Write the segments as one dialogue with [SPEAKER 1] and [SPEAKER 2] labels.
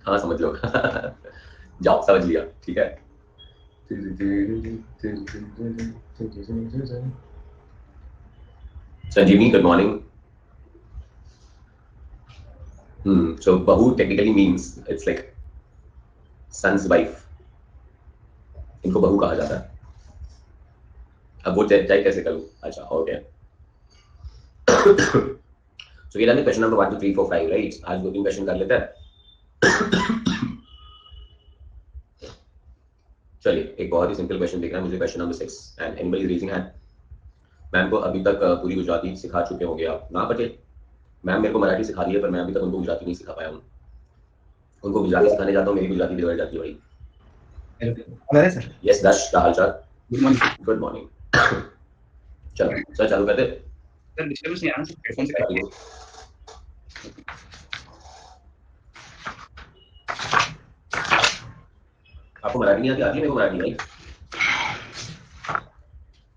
[SPEAKER 1] हाँ समझ लो। जाओ समझ लिया, ठीक है। Sanjeevani, good morning. So bahu technically means it's like son's wife. इनको बहू कहा जाता है। अब वो चाहे कैसे करूं। अच्छा ओके। So ये था क्वेश्चन नंबर 1 2 3 4 5 राइट। आज 2-3 क्वेश्चन कर लेते हैं। चलिए एक बहुत ही सिंपल क्वेश्चन दिख रहा है मुझे, question number 6 and anybody raising hand. Ma'am को अभी तक पूरी गुजराती सिखा चुके होंगे आप ना पटेल? मैम मेरे को मराठी सिखा रही है पर मैं अभी तक उनको गुजराती नहीं सिखा पाया हूँ। उनको गुजराती सिखाने जाता हूँ, मेरी गुजराती बिगड़ जाती है भाई।
[SPEAKER 2] Hello sir.
[SPEAKER 1] यस दश, क्या हाल चाल?
[SPEAKER 2] Good morning.
[SPEAKER 1] Good morning. चलो सर चालू करते।
[SPEAKER 2] सर डिस्टर्बेंस नहीं आ रहा सर, हेडफोन से कनेक्ट है।
[SPEAKER 1] आपको मराठी नहीं आती? मेरे को मराठी भाई,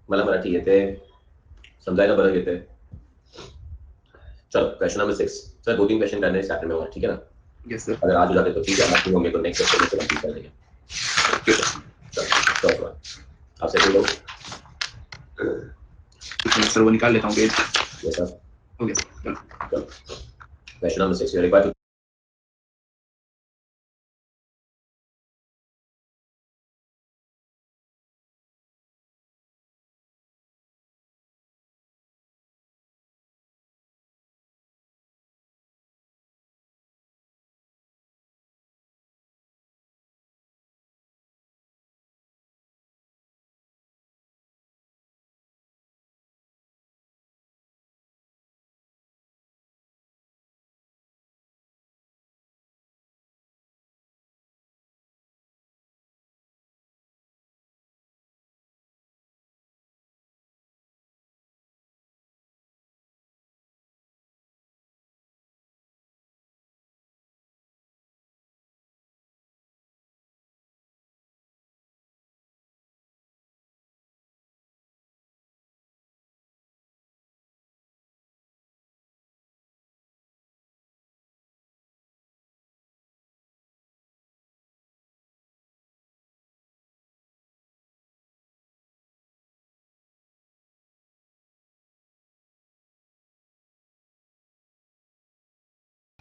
[SPEAKER 1] मला मराठी येते, समझाएगा बरं येते। चलो क्वेश्चन नंबर 6 सर, 2-3 क्वेश्चन करने इस चैप्टर में और, ठीक है ना?
[SPEAKER 2] Yes sir.
[SPEAKER 1] अगर आज हो जाते तो ठीक है, बाकी होंगे तो नेक्स्ट क्वेश्चन से कंप्लीट कर लेंगे। चलो आप सेकंड लो।
[SPEAKER 2] सर वो निकाल लेता हूँ page.
[SPEAKER 1] Yes sir.
[SPEAKER 2] Okay sir.
[SPEAKER 1] चलो क्वेश्चन नंबर 6 एक बार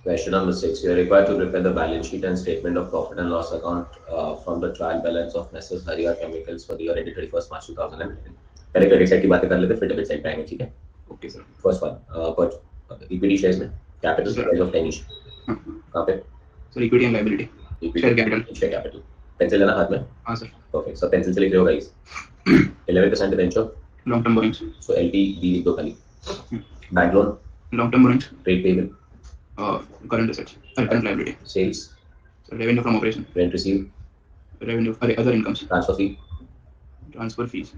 [SPEAKER 1] Question number 6. You are required to prepare the balance sheet and statement of profit and loss account from the trial balance of Messrs. Haria Chemicals for the year ended 31st March 2011. पहले credit side की बातें कर लेते, फिर debit side पे आएंगे, ठीक है?
[SPEAKER 2] Okay sir.
[SPEAKER 1] First one, equity shares में कैपिटल प्राइस ऑफ 10 ईच। कहाँ पे?
[SPEAKER 2] Sir equity and liability, share capital.
[SPEAKER 1] Share capital. Pencil लेना हाथ में?
[SPEAKER 2] हाँ सर।
[SPEAKER 1] परफेक्ट। सब पेंसिल से लिख रहे हो guys? 11% debenture,
[SPEAKER 2] long term borrowings.
[SPEAKER 1] So LTV लिख दो खाली। Bank loan,
[SPEAKER 2] long term borrowings.
[SPEAKER 1] Trade payable,
[SPEAKER 2] current assets, current liability.
[SPEAKER 1] Sales,
[SPEAKER 2] revenue from operation,
[SPEAKER 1] rent receive,
[SPEAKER 2] revenue other incomes,
[SPEAKER 1] transfer fee,
[SPEAKER 2] transfer fees.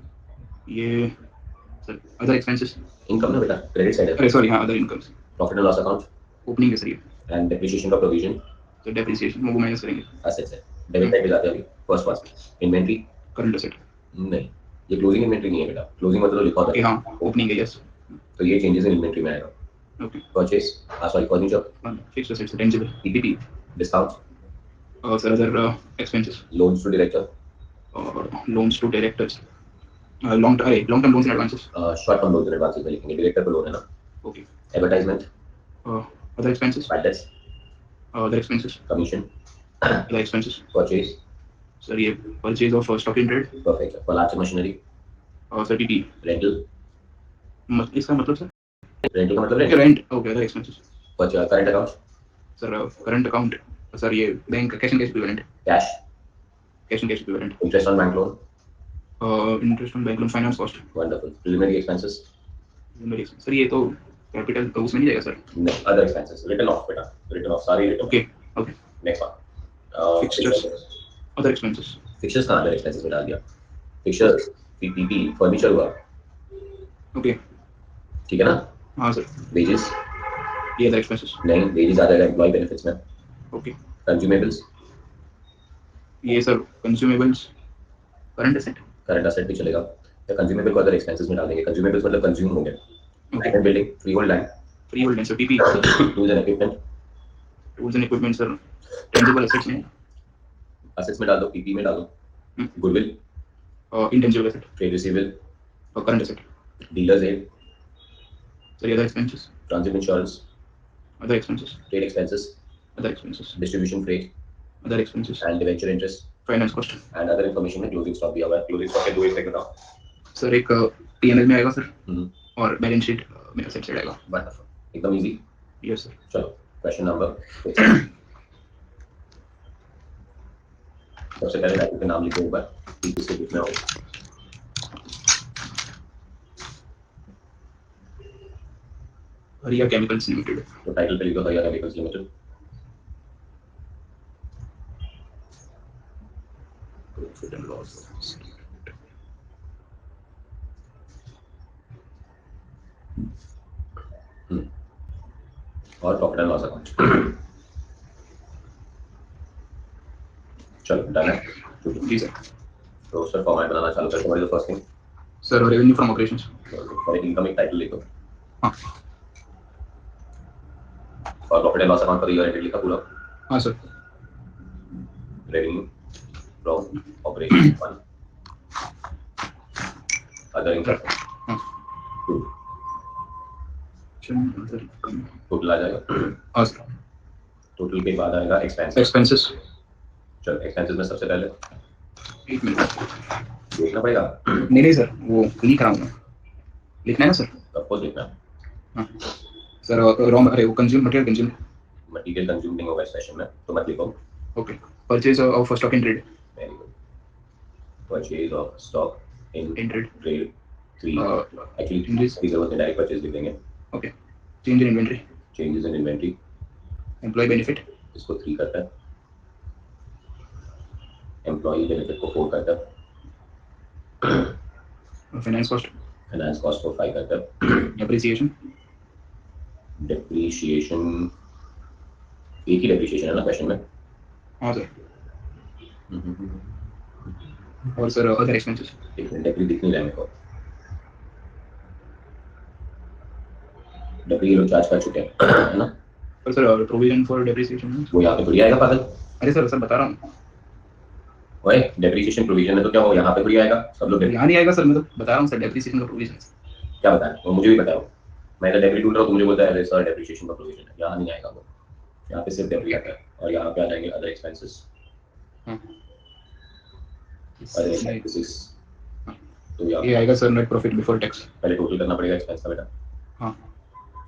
[SPEAKER 2] ये sir other expenses.
[SPEAKER 1] Income ना बेटा, credit side है।
[SPEAKER 2] अरे sorry, हाँ other incomes.
[SPEAKER 1] Profit and loss account,
[SPEAKER 2] opening है sir ये।
[SPEAKER 1] And depreciation का provision,
[SPEAKER 2] तो डेप्रिसिएशन वो माइनस करेंगे।
[SPEAKER 1] एसेट्स है। डेबिट साइड पे जाते हैं अभी। First pass inventory,
[SPEAKER 2] current asset.
[SPEAKER 1] नहीं ये क्लोजिंग इन्वेंट्री नहीं है बेटा, क्लोजिंग मतलब लिखा होता
[SPEAKER 2] ओके
[SPEAKER 1] है।
[SPEAKER 2] हाँ, ओपनिंग है यस।
[SPEAKER 1] तो ये चेंजेस इन इन्वेंट्री में आएगा।
[SPEAKER 2] Okay.
[SPEAKER 1] Purchase, sorry furniture,
[SPEAKER 2] fixed assets, tangible, PPP.
[SPEAKER 1] Discount,
[SPEAKER 2] sir other expenses,
[SPEAKER 1] loans to director,
[SPEAKER 2] loans to directors, long term loans and advances.
[SPEAKER 1] Short term loans and advances में लिखेंगे, director को loan है ना।
[SPEAKER 2] Okay.
[SPEAKER 1] Advertisement,
[SPEAKER 2] other expenses,
[SPEAKER 1] bad debts,
[SPEAKER 2] other expenses,
[SPEAKER 1] commission,
[SPEAKER 2] other expenses.
[SPEAKER 1] Purchase,
[SPEAKER 2] sir ये purchase of stock in trade.
[SPEAKER 1] Perfect. Plant machinery,
[SPEAKER 2] sir PP.
[SPEAKER 1] Rental,
[SPEAKER 2] इसका मतलब sir
[SPEAKER 1] rental का मतलब
[SPEAKER 2] rent. Okay, other expenses.
[SPEAKER 1] Current account,
[SPEAKER 2] sir current account. Sir ये bank cash and cash equivalent,
[SPEAKER 1] cash,
[SPEAKER 2] cash and cash equivalent.
[SPEAKER 1] Interest on bank loan,
[SPEAKER 2] interest on bank loan, finance cost.
[SPEAKER 1] Wonderful. Preliminary expenses,
[SPEAKER 2] sir ये तो capital तो उसमें नहीं जाएगा sir.
[SPEAKER 1] नहीं other expenses, written off बेटा, written off सारी written.
[SPEAKER 2] Okay okay.
[SPEAKER 1] Next one,
[SPEAKER 2] fixtures, other expenses.
[SPEAKER 1] Fixtures कहाँ अदर एक्सपेंसेस में डाल दिया? फिक्सचर्स, पीपीपी, फर्नीचर हुआ,
[SPEAKER 2] ओके
[SPEAKER 1] ठीक है ना?
[SPEAKER 2] हाँ सर।
[SPEAKER 1] वेजेस,
[SPEAKER 2] ये अदर एक्सपेंसेस।
[SPEAKER 1] नहीं वेजेस आ जाएगा एम्प्लॉय बेनिफिट्स में।
[SPEAKER 2] ओके।
[SPEAKER 1] कंज्यूमेबल्स,
[SPEAKER 2] ये sir consumables, current asset.
[SPEAKER 1] Current asset भी चलेगा, या कंज्यूमेबल को अदर एक्सपेंसेस में डाल देंगे। कंज्यूमेबल्स मतलब कंज्यूम हो गया।
[SPEAKER 2] Okay.
[SPEAKER 1] Land building, free hold land,
[SPEAKER 2] free hold land, sir PP.
[SPEAKER 1] Tools and equipment,
[SPEAKER 2] tools and equipment sir, tangible assets में,
[SPEAKER 1] असेट्स में डाल दो, पीपी में डालो, goodwill,
[SPEAKER 2] intangible asset
[SPEAKER 1] trade receivable,
[SPEAKER 2] और current asset
[SPEAKER 1] dealers aid,
[SPEAKER 2] sir, other expenses,
[SPEAKER 1] transit insurance,
[SPEAKER 2] other expenses,
[SPEAKER 1] trade expenses,
[SPEAKER 2] other expenses,
[SPEAKER 1] distribution freight
[SPEAKER 2] other expenses,
[SPEAKER 1] and debenture interest
[SPEAKER 2] finance cost.
[SPEAKER 1] And other information में closing stock दिया हुआ है। Closing stock के दो एक बताओ।
[SPEAKER 2] Sir एक PNL में आएगा सर, और बैलेंस शीट में एसेट साइड आएगा।
[SPEAKER 1] वंडरफुल, एकदम इजी।
[SPEAKER 2] Yes sir.
[SPEAKER 1] चलो क्वेश्चन नंबर 6। सबसे पहले टाइटल का नाम लिखो ऊपर, किसके कितना हो।
[SPEAKER 2] हरिया केमिकल्स लिमिटेड।
[SPEAKER 1] तो टाइटल पे लिखो हरिया chemicals limited.
[SPEAKER 2] Profit and loss.
[SPEAKER 1] और प्रॉफिट एंड लॉस अकाउंट। चलो डन है।
[SPEAKER 2] जी सर।
[SPEAKER 1] तो सर फॉर्मेट बनाना चालू करते हैं। First thing
[SPEAKER 2] sir, revenue from operations.
[SPEAKER 1] पहले इनकम एक टाइटल लिखो,
[SPEAKER 2] हाँ
[SPEAKER 1] और profit and loss account for year ended लिखा पूरा।
[SPEAKER 2] हाँ sir.
[SPEAKER 1] Revenue from operation 1, other income
[SPEAKER 2] हाँ
[SPEAKER 1] 2, टोटल आ जाएगा।
[SPEAKER 2] हाँ सर।
[SPEAKER 1] टोटल के बाद आएगा एक्सपेंसेस।
[SPEAKER 2] एक्सपेंसेस।
[SPEAKER 1] चलो एक्सपेंसेस में सबसे पहले
[SPEAKER 2] एक मिनट,
[SPEAKER 1] देखना पड़ेगा।
[SPEAKER 2] नहीं सर, वो लिख रहा हूँ मैं। लिखना है ना सर?
[SPEAKER 1] सबको देखना।
[SPEAKER 2] हाँ सर, रॉ अरे वो consume material consume.
[SPEAKER 1] Material consume नहीं होगा इस सेशन में, तो मत लिखो।
[SPEAKER 2] Okay. Purchase of stock in trade.
[SPEAKER 1] Very good. Purchase of stock in
[SPEAKER 2] in trade.
[SPEAKER 1] Trade 3, actually
[SPEAKER 2] changes.
[SPEAKER 1] की जरूरत है, डायरेक्ट परचेज लिख देंगे।
[SPEAKER 2] Okay. Change in inventory.
[SPEAKER 1] Changes in inventory,
[SPEAKER 2] employee benefit.
[SPEAKER 1] इसको 3 करता है। एम्प्लॉई बेनिफिट को 4 करता है।
[SPEAKER 2] Finance cost.
[SPEAKER 1] फाइनेंस कॉस्ट को 5 करता है।
[SPEAKER 2] डेप्रिसिएशन।
[SPEAKER 1] डेप्रीशिएशन, एक ही डेप्रीशिएशन है ना क्वेश्चन में।
[SPEAKER 2] हाँ सर। और सर अदर एक्सपेंसेस।
[SPEAKER 1] एक मिनट, डेप्री दिख नहीं रहा है मेरे को। डेप्री ये लोग चार्ज कर चुके हैं है ना।
[SPEAKER 2] पर सर प्रोविजन फॉर डेप्रिसिएशन।
[SPEAKER 1] वो यहाँ पे थोड़ी आएगा पागल।
[SPEAKER 2] अरे सर सर बता रहा हूँ।
[SPEAKER 1] ओए डेप्रीशिएशन प्रोविजन है तो क्या वो यहाँ पे थोड़ी आएगा। सब लोग
[SPEAKER 2] यहाँ नहीं आएगा सर, मैं तो बता रहा हूँ सर, डेप्रिसिएशन का प्रोविजन।
[SPEAKER 1] क्या बताएं, वो मुझे भी बताओ। मैं तो डेप्री ढूंढ रहा हूँ, मुझे बोलता है अरे सर डेप्रीशिएशन का प्रोविजन है, यहाँ नहीं आएगा वो। यहाँ पे सिर्फ डेप्री आता है, और यहाँ पे आ जाएंगे अदर एक्सपेंसेस। अदर एक्सपेंसेस तो
[SPEAKER 2] ये आएगा sir net profit before tax.
[SPEAKER 1] पहले टोटल करना पड़ेगा एक्सपेंस का बेटा।
[SPEAKER 2] हाँ।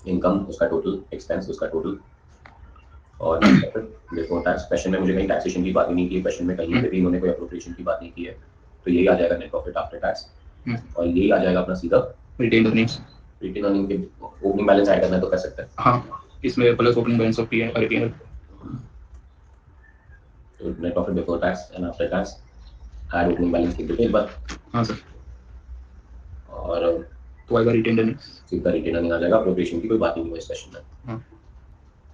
[SPEAKER 1] इनकम उसका टोटल, एक्सपेंस उसका टोटल, और बिफोर टैक्स। क्वेश्चन में मुझे कहीं टैक्सेशन की बात ही नहीं की, क्वेश्चन में कहीं पे भी इन्होंने कोई अप्रोप्रिएशन की बात नहीं की है, तो यही आ जाएगा नेट प्रॉफिट आफ्टर टैक्स। और यही आ जाएगा अपना सीधा
[SPEAKER 2] रिटेन अर्निंग्स।
[SPEAKER 1] रिटेन अर्निंग के ओपनिंग बैलेंस ऐड करना है तो कर सकते हैं।
[SPEAKER 2] हाँ, इसमें plus opening balance of PNL और पीएनएल।
[SPEAKER 1] तो net profit before tax and after tax add opening balance की डिटेल पर।
[SPEAKER 2] हाँ सर।
[SPEAKER 1] और
[SPEAKER 2] तो आएगा रिटेन अर्निंग्स।
[SPEAKER 1] सीधा रिटेन अर्निंग आ जाएगा, अप्रोप्रिएशन की कोई बात ही नहीं है इस क्वेश्चन में।
[SPEAKER 2] हाँ,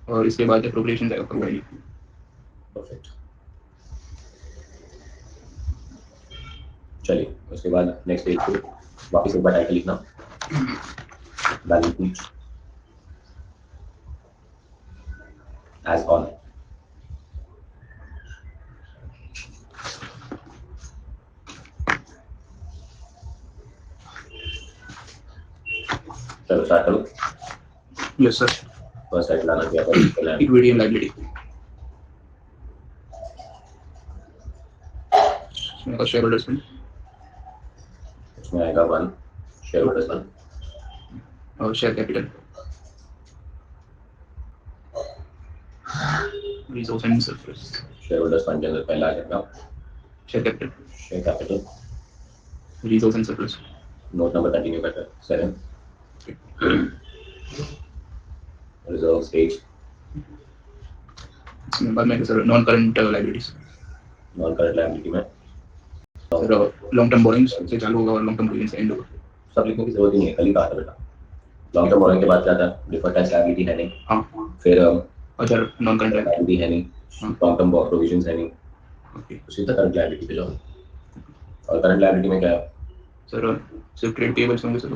[SPEAKER 2] और इसके बाद अप्रोप्रिएशन आएगा कंबाइंड।
[SPEAKER 1] परफेक्ट। चलिए उसके बाद नेक्स्ट पेज पे वापस एक बार टाइटल लिखना, बैलेंस शीट एज ऑन। चलो स्टार्ट करो।
[SPEAKER 2] Yes sir.
[SPEAKER 1] फर्स्ट टाइटल आना चाहिए
[SPEAKER 2] इक्विटी एंड लायबिलिटी। इसमें का शेयर होल्डर्स फंड।
[SPEAKER 1] इसमें आएगा 1 शेयर होल्डर्स फंड,
[SPEAKER 2] और share capital. Resource and surplus.
[SPEAKER 1] Share holders fund के अंदर पहला आ जाएगा
[SPEAKER 2] share capital.
[SPEAKER 1] Share capital.
[SPEAKER 2] Resource and surplus.
[SPEAKER 1] Note number continue करते हैं 7। Reserve stage.
[SPEAKER 2] इसमें बाद में sir non current liabilities.
[SPEAKER 1] Non current liability में
[SPEAKER 2] सर लॉन्ग टर्म बोरिंग्स से चालू होगा और लॉन्ग टर्म प्रोविजन से एंड होगा।
[SPEAKER 1] सब लिखने की जरूरत ही नहीं है, कल ही कहा था बेटा। लॉन्ग टर्म बोरिंग के बाद क्या था, डिफर्ड टैक्स लायबिलिटी है नहीं।
[SPEAKER 2] हाँ।
[SPEAKER 1] फिर
[SPEAKER 2] अदर नॉन करंट
[SPEAKER 1] लायबिलिटी है नहीं, लॉन्ग टर्म प्रोविजंस है नहीं।
[SPEAKER 2] ओके।
[SPEAKER 1] तो सीधा करंट लायबिलिटी पे जाओ। और करंट लायबिलिटी में क्या है
[SPEAKER 2] सर, सिर्फ ट्रेड पेबल्स होंगे सर।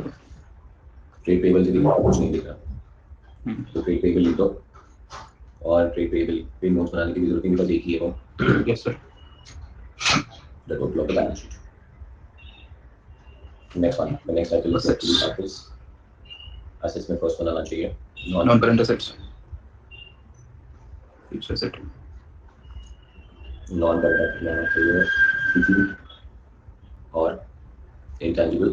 [SPEAKER 1] ट्रेड पेबल से कुछ नहीं दिख रहा, तो ट्रेड पेबल लिख दो। और ट्रेड पेबल पे नोट्स बनाने की भी जरूरत नहीं, बिकॉज एक ही है वो.
[SPEAKER 2] Yes, sir.
[SPEAKER 1] The total of the balance sheet. Next one, the next title is
[SPEAKER 2] Assets.
[SPEAKER 1] assets. Assets में first one आना चाहिए
[SPEAKER 2] Non-current assets. Fixed asset.
[SPEAKER 1] Non current asset में आना चाहिए पीपी और इंटेंजिबल.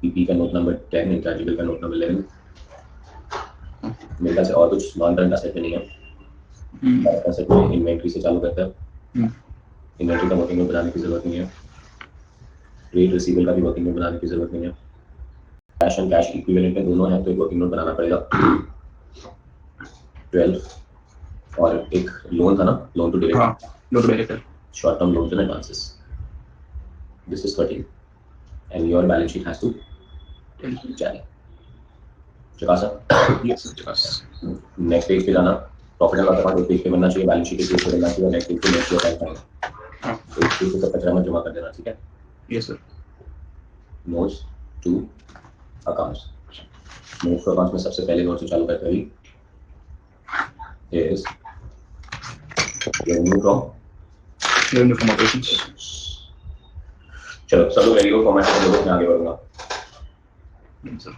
[SPEAKER 1] पीपी का नोट नंबर 10, इंटेंजिबल का note number 11. मेरे ख्याल से और कुछ नॉन करंट एसेट में नहीं है. करंट एसेट में इन्वेंट्री से चालू करते हैं. इन्वेंट्री का वर्किंग नोट बनाने की जरूरत नहीं है. ट्रेड रिसीवेबल का भी वर्किंग नोट बनाने की जरूरत नहीं है. कैश एंड कैश इक्विवेलेंट में दोनों है तो एक वर्किंग नोट बनाना पड़ेगा. 12 और एक लोन था ना, loan to director.
[SPEAKER 2] Loan to director.
[SPEAKER 1] Short term loans and advances. This is 13 and your balance sheet has to tally. चुका sir.
[SPEAKER 2] Yes, sir.
[SPEAKER 1] Next page पे जाना. प्रॉफिट एंड लॉस अकाउंट एक पेज पे बनना चाहिए, balance sheet एक page पे बनना चाहिए, नेक्स्ट पेज पे नेक्स्ट ईयर टाइम फाइनल एक पेज पे सब कचरा मत जमा कर देना, ठीक है.
[SPEAKER 2] Yes, sir.
[SPEAKER 1] Notes to accounts. Notes to accounts में सबसे पहले नोट से चालू करते हैं. Is revenue from
[SPEAKER 2] Revenue from operations.
[SPEAKER 1] चलो सब लोग रेडियो फॉर्मेट में लोगों में आगे बढ़ूंगा.
[SPEAKER 2] Yes, sir.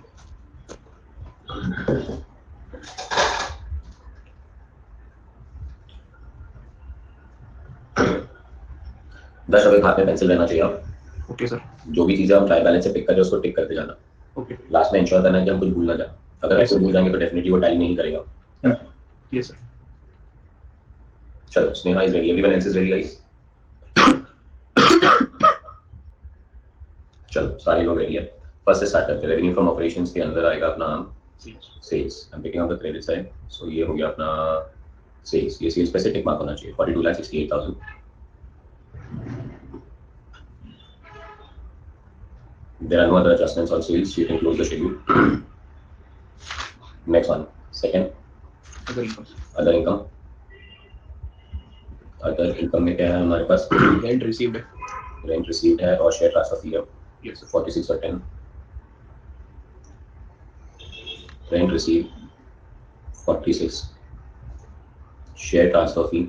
[SPEAKER 1] दस रुपए हाथ में पेंसिल रहना चाहिए. आप
[SPEAKER 2] Okay, sir.
[SPEAKER 1] जो भी चीजें हम ट्राई बैलेंस से पिक कर रहे हैं उसको टिक करते जाना.
[SPEAKER 2] Okay.
[SPEAKER 1] लास्ट में इंश्योर करना है कि हम कुछ भूल ना जाए. अगर
[SPEAKER 2] Yes,
[SPEAKER 1] ऐसे भूल जाएंगे तो डेफिनेटली वो टैली नहीं करेगा.
[SPEAKER 2] Yes, sir.
[SPEAKER 1] चलो Sneha is ready, everyone else is ready guys. चलो सारे लोग रेडी है. फर्स्ट से स्टार्ट करते हैं. रेवेन्यू फ्रॉम ऑपरेशंस के अंदर आएगा अपना sales. I am picking up the credit side. So ये हो गया अपना सेल्स. ये सेल्स पे से टिक मार्क होना चाहिए 42,68,000. There are no other adjustments on sales. You can close the schedule. Next one, second,
[SPEAKER 2] Other income.
[SPEAKER 1] other income. Other income में क्या है हमारे पास?
[SPEAKER 2] Rent received.
[SPEAKER 1] Rent received है और share transfer fee है.
[SPEAKER 2] Yes, sir.
[SPEAKER 1] 46 और 10. Rent received 46. Share transfer fee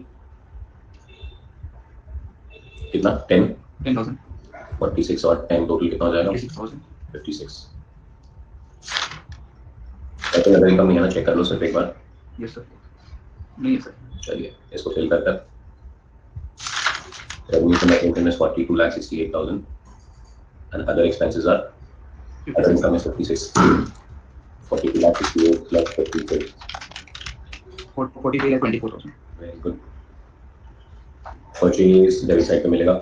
[SPEAKER 1] कितना? 10.
[SPEAKER 2] 10,000.
[SPEAKER 1] 46 और 10 टोटल कितना हो जाएगा?
[SPEAKER 2] 56,000.
[SPEAKER 1] 56. तो अदर इनकम नहीं है ना, चेक कर लो सिर्फ एक बार.
[SPEAKER 2] Yes, sir. नहीं है, sir.
[SPEAKER 1] चलिए इसको फिल करते हैं. Revenue from net income is 42,68,000 and other expenses are other income is 56. 42,68 plus 56.
[SPEAKER 2] 43 या 24,000.
[SPEAKER 1] Very good. Purchase debit side पे मिलेगा.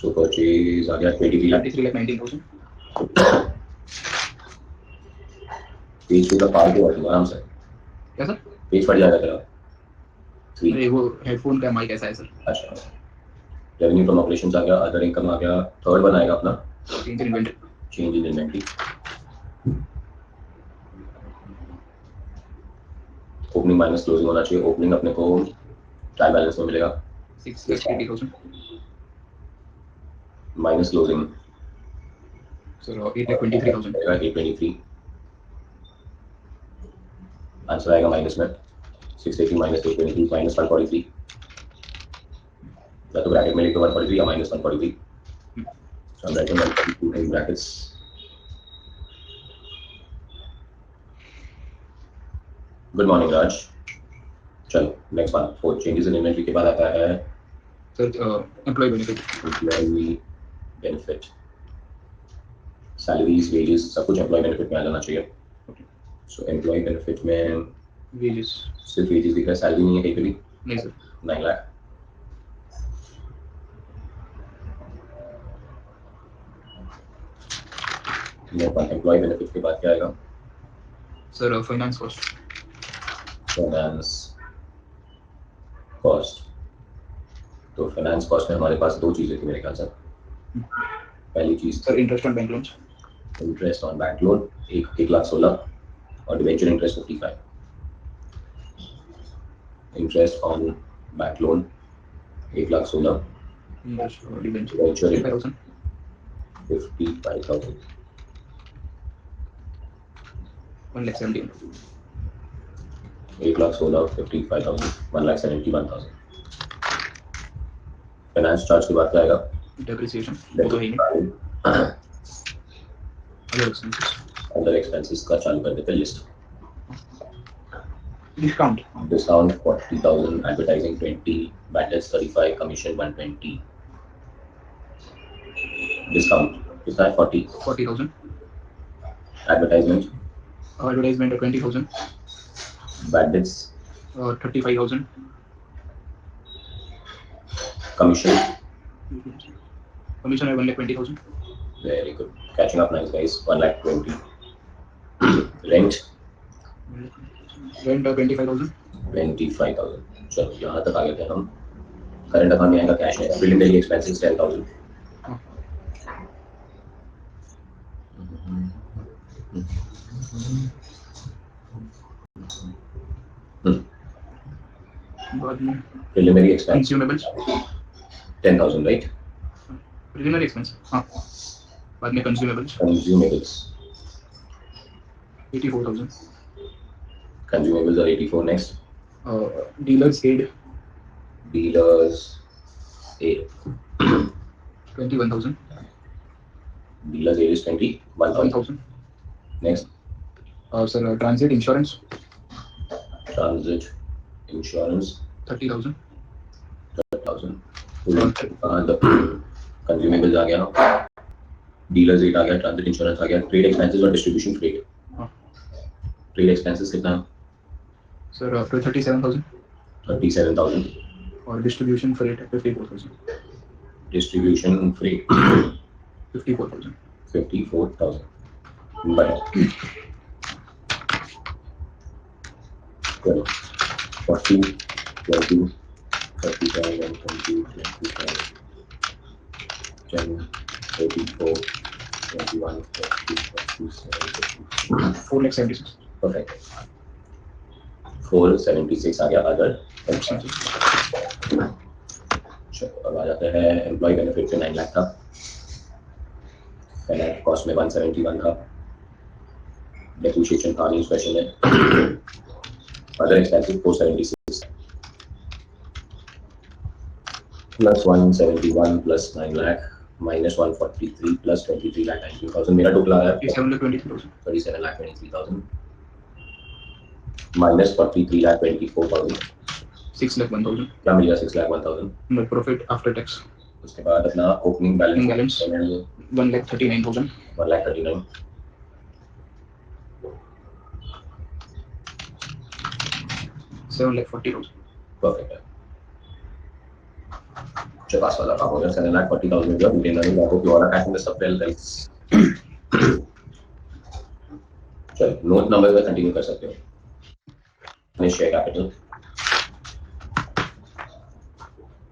[SPEAKER 1] So purchase आ गया 23 lakh.
[SPEAKER 2] 23 लाख 19,000.
[SPEAKER 1] पेज पे का पार के वर्किंग आराम से.
[SPEAKER 2] क्या सर?
[SPEAKER 1] पेज फट जाएगा तेरा. 3.
[SPEAKER 2] अरे वो हेडफोन का माइक ऐसा है सर.
[SPEAKER 1] अच्छा. रेवेन्यू फ्रॉम ऑपरेशंस आ गया, अदर इनकम आ गया. थर्ड वन आएगा अपना
[SPEAKER 2] change in inventory.
[SPEAKER 1] Change in inventory. Opening minus closing होना चाहिए. ओपनिंग अपने को ट्रायल बैलेंस में मिलेगा
[SPEAKER 2] 6,80,000.
[SPEAKER 1] Minus closing
[SPEAKER 2] sir 8,23,000.
[SPEAKER 1] 823. आंसर आएगा माइनस में 680 माइनस 823 माइनस 143. या तो ब्रैकेट में लिख दो 143 या minus 143. So I'm writing 142 in brackets. Good morning Raj. चलो next one. Four changes in inventory के बाद आता है
[SPEAKER 2] sir employee benefit.
[SPEAKER 1] Employee benefit. Salaries wages सब कुछ एम्प्लॉय बेनिफिट में आ जाना चाहिए. सो एम्प्लॉय बेनिफिट में
[SPEAKER 2] वेजेस.
[SPEAKER 1] सिर्फ वेजेस दिख रहा है, सैलरी नहीं है कहीं पे भी.
[SPEAKER 2] नहीं सर.
[SPEAKER 1] 9 लाख. एम्प्लॉय बेनिफिट के बाद क्या आएगा?
[SPEAKER 2] Sir finance cost.
[SPEAKER 1] Finance cost. तो फाइनेंस कॉस्ट में हमारे पास दो चीजें थी मेरे ख्याल से. पहली चीज
[SPEAKER 2] sir interest on bank loans.
[SPEAKER 1] Interest on bank loan 1,16,000 और debenture interest 55. Interest on bank loan 1,16,000.
[SPEAKER 2] Debenture
[SPEAKER 1] debenture
[SPEAKER 2] 55,000.
[SPEAKER 1] 55,000.
[SPEAKER 2] 1,70,000.
[SPEAKER 1] 8,16,55,000, 1,71,000. Finance charge के बाद क्या आएगा?
[SPEAKER 2] डेप्रिसिएशन, वो तो है ही नहीं।
[SPEAKER 1] अदर एक्सपेंसेस का चालू कर देते list.
[SPEAKER 2] Discount
[SPEAKER 1] 40,000, advertising 20, batters 35, commission 120, discount कितना है?
[SPEAKER 2] 40,000,
[SPEAKER 1] advertisement
[SPEAKER 2] 20,000,
[SPEAKER 1] bad debts
[SPEAKER 2] 35,000,
[SPEAKER 1] commission
[SPEAKER 2] commission है 1,20,000,
[SPEAKER 1] very good, catching up nice guys, 1,20,000. Rent
[SPEAKER 2] 25,000,
[SPEAKER 1] 25,000. चलो यहाँ तक आ गए थे हम. करंट अकाउंट में आएगा कैश है. Preliminary expenses 10,000.
[SPEAKER 2] बाद में
[SPEAKER 1] preliminary expense
[SPEAKER 2] consumables
[SPEAKER 1] 10,000 right.
[SPEAKER 2] Preliminary expense, हाँ, बाद में कंज्यूमेबल्स
[SPEAKER 1] कंज्यूमेबल्स
[SPEAKER 2] 84,000,
[SPEAKER 1] कंज्यूमेबल्स और 84. Next
[SPEAKER 2] dealers aid
[SPEAKER 1] dealers aid
[SPEAKER 2] 21,000,
[SPEAKER 1] dealers aid is 21,000.
[SPEAKER 2] 1,000,
[SPEAKER 1] next
[SPEAKER 2] sir transit insurance
[SPEAKER 1] transit insurance
[SPEAKER 2] 30,000,
[SPEAKER 1] 30,000. Consumables आ गया, डीलर्स एड आ गया, ट्रांजिट इंश्योरेंस आ गया, ट्रेड एक्सपेंसेस और डिस्ट्रीब्यूशन फ्रेट. ट्रेड एक्सपेंसेस कितना है?
[SPEAKER 2] सर 37,000,
[SPEAKER 1] 37,000.
[SPEAKER 2] और distribution freight 54,000,
[SPEAKER 1] distribution freight
[SPEAKER 2] 54,000,
[SPEAKER 1] 54,000. But 40, 20, 35, 20, 25, 10, 34, 21, 40, 47,
[SPEAKER 2] 4,76,000,
[SPEAKER 1] perfect. 476 आ गया अदर. चलो अब आ जाते हैं एम्प्लॉय बेनिफिट पे 9 लाख था, फाइनेंस कॉस्ट में 171 था, डेप्रिसिएशन था नहीं स्पेशल में, other expenses 476 plus 171 plus 9 lakh minus 143 plus 23 lakh 19,000. मेरा टोटल आया 37 लाख 23,000 माइनस 43 लाख 24,000.
[SPEAKER 2] 6 लाख 1,000,
[SPEAKER 1] क्या मिल गया? 6 lakh 1,000.
[SPEAKER 2] Net profit after tax
[SPEAKER 1] उसके बाद अपना ओपनिंग बैलेंस
[SPEAKER 2] 1,39,000,
[SPEAKER 1] 1,39,000.
[SPEAKER 2] 7,40,000,
[SPEAKER 1] परफेक्ट है. पास वाला काम हो गया. 7,40,000 जो रिटेन अर्निंग आपको प्योर अटैकिंग द सबवेल गाइस. चलो नोट नंबर में कंटिन्यू कर सकते हो. Share capital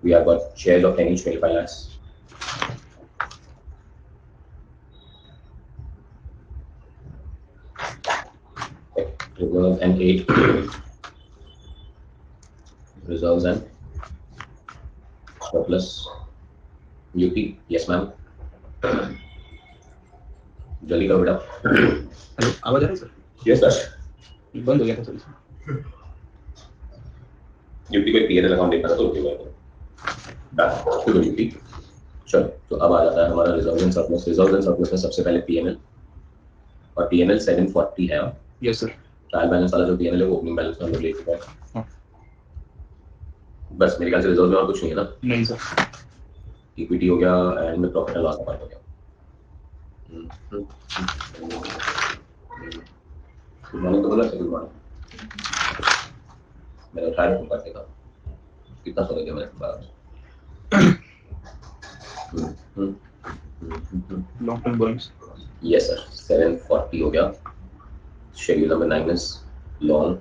[SPEAKER 1] we have got shares of 10 each 25 lakhs. Reserves and 8 reserves and surplus. UP yes ma'am. जल्दी करो बेटा.
[SPEAKER 2] हेलो, आवाज आ रहा है सर?
[SPEAKER 1] Yes sir.
[SPEAKER 2] बंद हो गया था सर.
[SPEAKER 1] यूपी को पीएनएल अकाउंट देखना था तो रुके गए. डन. यूपी. चलो तो अब आ जाता है हमारा reserve and surplus. Reserve and surplus में सबसे पहले पीएनएल, और पीएनएल 740 है.
[SPEAKER 2] Yes sir.
[SPEAKER 1] ट्रायल बैलेंस वाला जो पीएनएल है वो ओपनिंग बैलेंस में हम लोग ले चुके हैं. बस मेरे ख्याल से रिजर्व में और कुछ नहीं है ना?
[SPEAKER 2] नहीं सर.
[SPEAKER 1] इक्विटी हो गया एंड में प्रॉफिट एंड लॉस अकाउंट हो गया. Good morning. तो बोला गुड मॉर्निंग. मैंने ट्राई कर देखा कितना सो गया मैंने बाहर.
[SPEAKER 2] Long term borrowings.
[SPEAKER 1] Yes sir. 740 हो गया. Schedule number 9 is long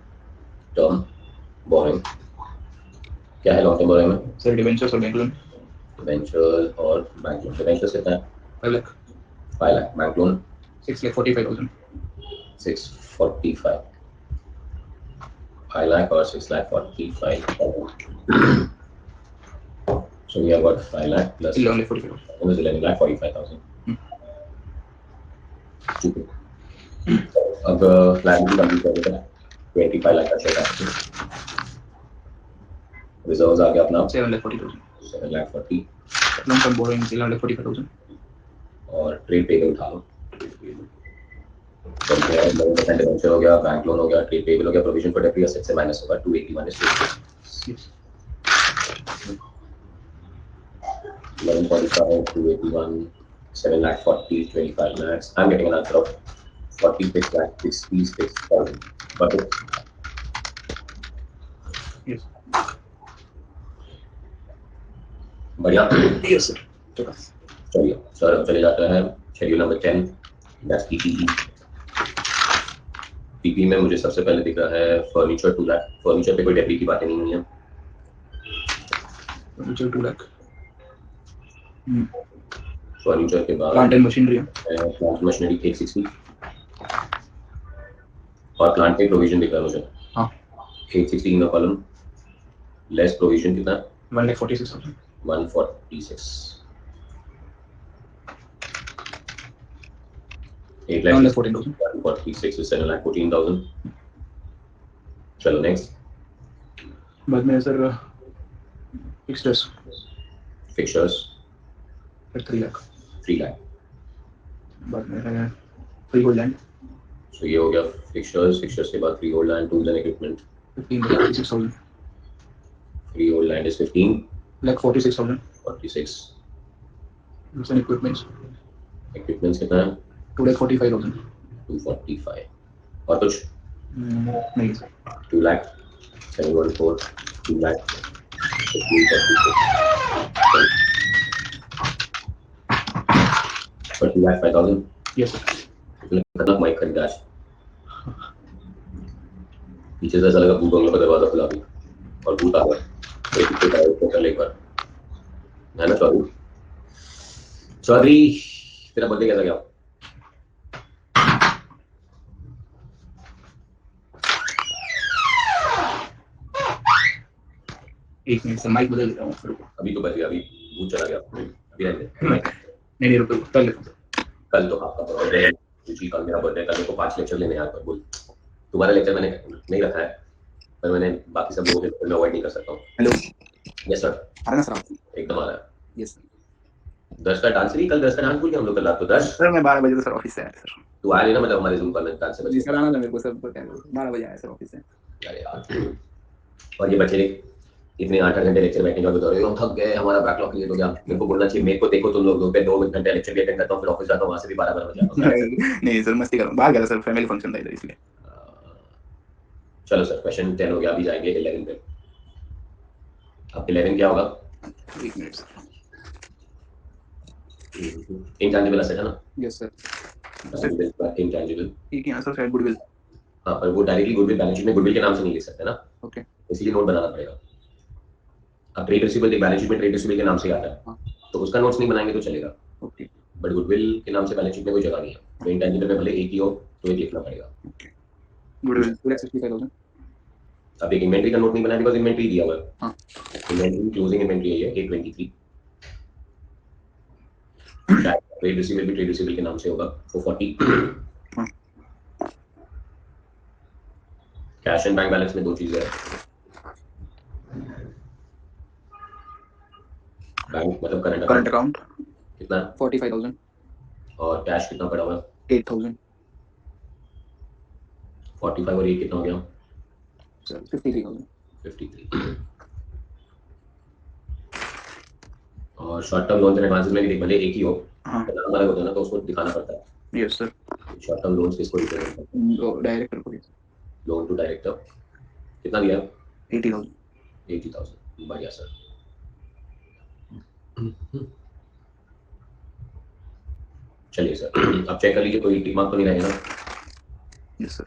[SPEAKER 1] term borrowing. क्या है लॉन्ग टर्म बोरिंग में?
[SPEAKER 2] सर डिबेंचर्स और बैंक लोन.
[SPEAKER 1] डिबेंचर और बैंक लोन. डिबेंचर्स कितना है?
[SPEAKER 2] 5 lakh.
[SPEAKER 1] 5 lakh. Bank loan
[SPEAKER 2] 6,45,000.
[SPEAKER 1] 645. 5 lakh or 6,45,000. So we have got 5 lakh plus
[SPEAKER 2] 11,45,000.
[SPEAKER 1] it was 11,45,000. ठीक है. अब प्लान भी कंप्लीट कर देते हैं. 25 लाख का शेयर कैपिटल। रिजर्व्स आ गया अपना
[SPEAKER 2] 7,40,000.
[SPEAKER 1] 7,40,000
[SPEAKER 2] Long term borrowing 11,45,000.
[SPEAKER 1] और ट्रेड पेबल उठा लो। 11% डिवेंचर हो गया, बैंक लोन हो गया, ट्रेड पेबल हो गया, प्रोविजन फॉर डेब्ट एसेट से माइनस होगा 281 is 1145, 281, 7 lakh 40, 25 lakhs. I'm getting an answer of 46 lakh 66,000. But
[SPEAKER 2] Yes.
[SPEAKER 1] बढ़िया।
[SPEAKER 2] Yes, sir.
[SPEAKER 1] चलिए सर, चले जाते हैं schedule number 10, that's PPE. PP में मुझे सबसे पहले दिख रहा है फर्नीचर 2 लाख। फर्नीचर पे कोई डेब्ट की बातें नहीं हुई हैं।
[SPEAKER 2] Furniture 2 lakh.
[SPEAKER 1] फर्नीचर के बाद
[SPEAKER 2] Plant and machinery.
[SPEAKER 1] Plant machinery 860 और प्लांट पे प्रोविजन दिख रहा है मुझे।
[SPEAKER 2] हाँ.
[SPEAKER 1] 860 इन कॉलम, लेस प्रोविजन कितना?
[SPEAKER 2] 1,46,000.
[SPEAKER 1] 146।
[SPEAKER 2] 1,14,000.
[SPEAKER 1] 146 is 7,14,000। चलो नेक्स्ट।
[SPEAKER 2] बाद में sir fixtures
[SPEAKER 1] fixtures
[SPEAKER 2] 3 lakh.
[SPEAKER 1] 3 lakh.
[SPEAKER 2] बाद में है फ्री होल्ड लैंड
[SPEAKER 1] सो ये हो गया फिक्चर्स। फिक्चर्स के बाद free hold land, tools and equipment.
[SPEAKER 2] 15,46,000.
[SPEAKER 1] Free hold land is
[SPEAKER 2] 1,46,000.
[SPEAKER 1] 46।
[SPEAKER 2] Tools and equipments
[SPEAKER 1] equipments कितना है?
[SPEAKER 2] 2,45,000.
[SPEAKER 1] 245। और कुछ?
[SPEAKER 2] नहीं sir.
[SPEAKER 1] 2 lakh 714, 2 lakh 1546, 2 lakh 5,000।
[SPEAKER 2] Yes sir.
[SPEAKER 1] कितना माइक खरीदा आज? पीछे से ऐसा लगा भूत बंगलों का दरवाजा खुला भी और भूत आ गया। कर ले एक बार, है ना चौधरी? चौधरी तेरा बर्थडे कैसा गया?
[SPEAKER 2] एक मिनट सर, माइक बदल देता हूँ.
[SPEAKER 1] अभी तो बच गया, अभी भूत चला गया। अभी रहने
[SPEAKER 2] नहीं रुको, कल लेता हूँ.
[SPEAKER 1] कल तो आपका बर्थडे है जी, कल मेरा बर्थडे। कल को 5 लेक्चर लेने यार पर बोल। तुम्हारा लेक्चर मैंने नहीं रखा है, पर मैंने बाकी सब लोगों के लेक्चर में अवॉइड नहीं कर सकता हूँ।
[SPEAKER 2] हेलो.
[SPEAKER 1] Yes sir.
[SPEAKER 2] आ रहा ना सर?
[SPEAKER 1] एकदम आ रहा है।
[SPEAKER 2] Yes sir.
[SPEAKER 1] 10 का डांस नहीं, कल 10 का डांस भूल गए हम लोग कल रात को 10।
[SPEAKER 2] सर मैं 12 बजे तो सर ऑफिस से आया सर.
[SPEAKER 1] तू आया नहीं ना, मतलब हमारे जूम कॉल में डांस से
[SPEAKER 2] जी
[SPEAKER 1] बचे।
[SPEAKER 2] सर आना था मेरे को सर, 12 बजे आया सर ऑफिस से.
[SPEAKER 1] अरे यार, और ये बच्चे इतने 8 घंटे लेक्चर बैठने का बता रहे हो, थक गए, हमारा बैकलॉग क्लियर हो गया। मेरे को बोलना चाहिए, मेरे को देखो तुम लोग पे 2 घंटे लेक्चर भी अटेंड करता हूँ, फिर ऑफिस जाता हूँ, वहां से भी 12 बजे जाता हूँ।
[SPEAKER 2] नहीं सर, मस्ती कर रहा हूँ, बाहर गया सर, फैमिली फंक्शन था इधर इसलिए.
[SPEAKER 1] चलो सर, क्वेश्चन 10 हो गया, अभी जाएंगे 11 पे। अब 11 क्या होगा?
[SPEAKER 2] एक मिनट सर.
[SPEAKER 1] इंटैंजिबल एसेट है ना?
[SPEAKER 2] Yes sir.
[SPEAKER 1] इंटैंजिबल
[SPEAKER 2] ठीक है सर, शायद गुडविल.
[SPEAKER 1] हाँ, पर वो डायरेक्टली गुडविल बैलेंस शीट में गुडविल के नाम से नहीं लिख सकते ना,
[SPEAKER 2] ओके.
[SPEAKER 1] इसीलिए नोट बनाना पड़ेगा। अब ट्रेड रिसीवेबल एक बैलेंस शीट में ट्रेड रिसीवेबल के नाम से आता है, तो उसका नोट्स नहीं बनाएंगे तो चलेगा।
[SPEAKER 2] ओके.
[SPEAKER 1] बट गुडविल के नाम से बैलेंस शीट में कोई जगह नहीं है, तो इंटैंजिबल में भले एक ही हो तो एक लिखना पड़ेगा।
[SPEAKER 2] ओके. गुडविल 2,65,000.
[SPEAKER 1] अब एक इन्वेंट्री का नोट नहीं बनाया बिकॉज इन्वेंट्री दिया हुआ है।
[SPEAKER 2] हाँ.
[SPEAKER 1] इन्वेंट्री क्लोजिंग इन्वेंट्री है 823। ट्रेड रिसीवेबल भी ट्रेड रिसीवेबल के नाम से होगा 440। कैश एंड बैंक बैलेंस में 2 चीजें हैं। बैंक मतलब करंट
[SPEAKER 2] अकाउंट
[SPEAKER 1] कितना?
[SPEAKER 2] 45,000.
[SPEAKER 1] और कैश कितना पड़ा हुआ है?
[SPEAKER 2] 8,000.
[SPEAKER 1] 45 और 8 कितना हो गया?
[SPEAKER 2] सर 53,000.
[SPEAKER 1] 53। और short term loans and advances में भी देख, भले एक ही हो,
[SPEAKER 2] हाँ.
[SPEAKER 1] नाम अलग होता है ना, तो उसको दिखाना पड़ता है।
[SPEAKER 2] Yes sir.
[SPEAKER 1] Short term loans किसको रिप्रेजेंट करते हैं?
[SPEAKER 2] डायरेक्टर को.
[SPEAKER 1] लोन टू डायरेक्टर कितना दिया?
[SPEAKER 2] 80,000.
[SPEAKER 1] 80,000। बढ़िया सर। चलिए सर, अब चेक कर लीजिए कोई टिक मार्क तो नहीं रहेगा ना?
[SPEAKER 2] Yes sir.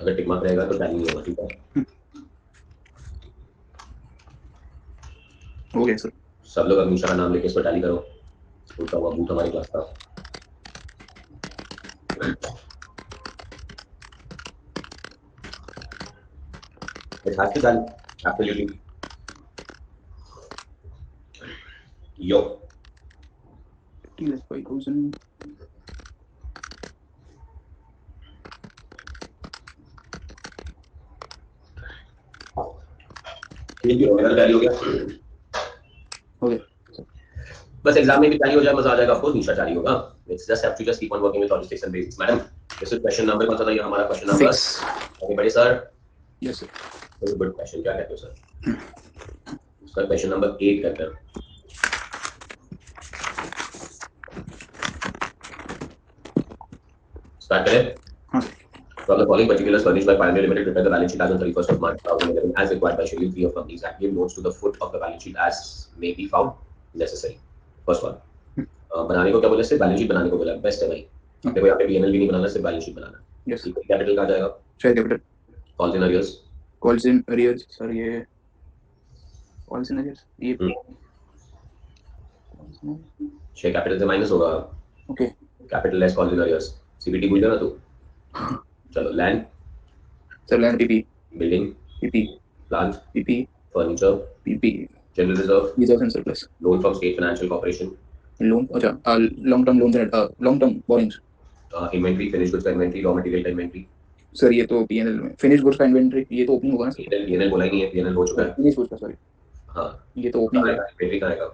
[SPEAKER 1] अगर टिक मार्क रहेगा तो टैली नहीं होगा, ठीक है?
[SPEAKER 2] हो गया सर.
[SPEAKER 1] सब लोग अग्निशा का नाम लेके इसको टैली करो। उल्टा हुआ बूथ हमारी क्लास का। It has to done. Absolutely. Yo.
[SPEAKER 2] 5,000.
[SPEAKER 1] ठीक है, मेरा टैली हो गया।
[SPEAKER 2] ओके
[SPEAKER 1] बस एग्जाम में भी टैली हो जाए, मजा आ जाएगा। ऑफ कोर्स दूसरा टैली होगा। It's just have to just keep on working with logistics and basics. Madam, this is question number, कौन सा था ये हमारा क्वेश्चन नंबर
[SPEAKER 2] 6।
[SPEAKER 1] ओके बड़े sir.
[SPEAKER 2] Yes sir.
[SPEAKER 1] Very good question, क्या कहते हो सर? इसका क्वेश्चन नंबर 8 कहते हैं। स्टार्ट करें।
[SPEAKER 2] हाँ
[SPEAKER 1] From the following particulars furnished by Pioneer Limited, prepare the balance sheet as on 31st of March 2011 as required by Schedule 3 of Companies Act. Give notes to the foot of the balance sheet as may be found necessary. First one. बनाने को क्या बोला? सिर्फ balance sheet बनाने को बोला। Best है भाई। अपने को यहाँ पे पीएनएल भी नहीं बनाना, सिर्फ बैलेंस शीट बनाना।
[SPEAKER 2] यस।
[SPEAKER 1] कैपिटल कहाँ जाएगा?
[SPEAKER 2] Share capital.
[SPEAKER 1] Calls in arrears.
[SPEAKER 2] Calls in arrears sir, ये कॉल्स इन अरियर्स ये
[SPEAKER 1] शेयर कैपिटल से माइनस होगा।
[SPEAKER 2] Okay.
[SPEAKER 1] Capital less calls in arrears. CBT भूल जाना तू। चलो land.
[SPEAKER 2] Sir land PP.
[SPEAKER 1] Building
[SPEAKER 2] PP.
[SPEAKER 1] Plant
[SPEAKER 2] PP.
[SPEAKER 1] Furniture
[SPEAKER 2] PP.
[SPEAKER 1] General reserve
[SPEAKER 2] reserve and surplus.
[SPEAKER 1] Loan from state financial corporation
[SPEAKER 2] loan, अच्छा long term loans and long term borings.
[SPEAKER 1] Inventory finish goods का inventory raw material का inventory.
[SPEAKER 2] Sir ये तो PNL में finish goods का inventory, ये तो opening होगा ना सर?
[SPEAKER 1] पीएनएल बोला ही नहीं है, पीएनएल हो चुका है।
[SPEAKER 2] फिनिश गुड्स का सॉरी,
[SPEAKER 1] हाँ
[SPEAKER 2] ये तो ओपनिंग है।
[SPEAKER 1] इन्वेंट्री कहाँ आएगा?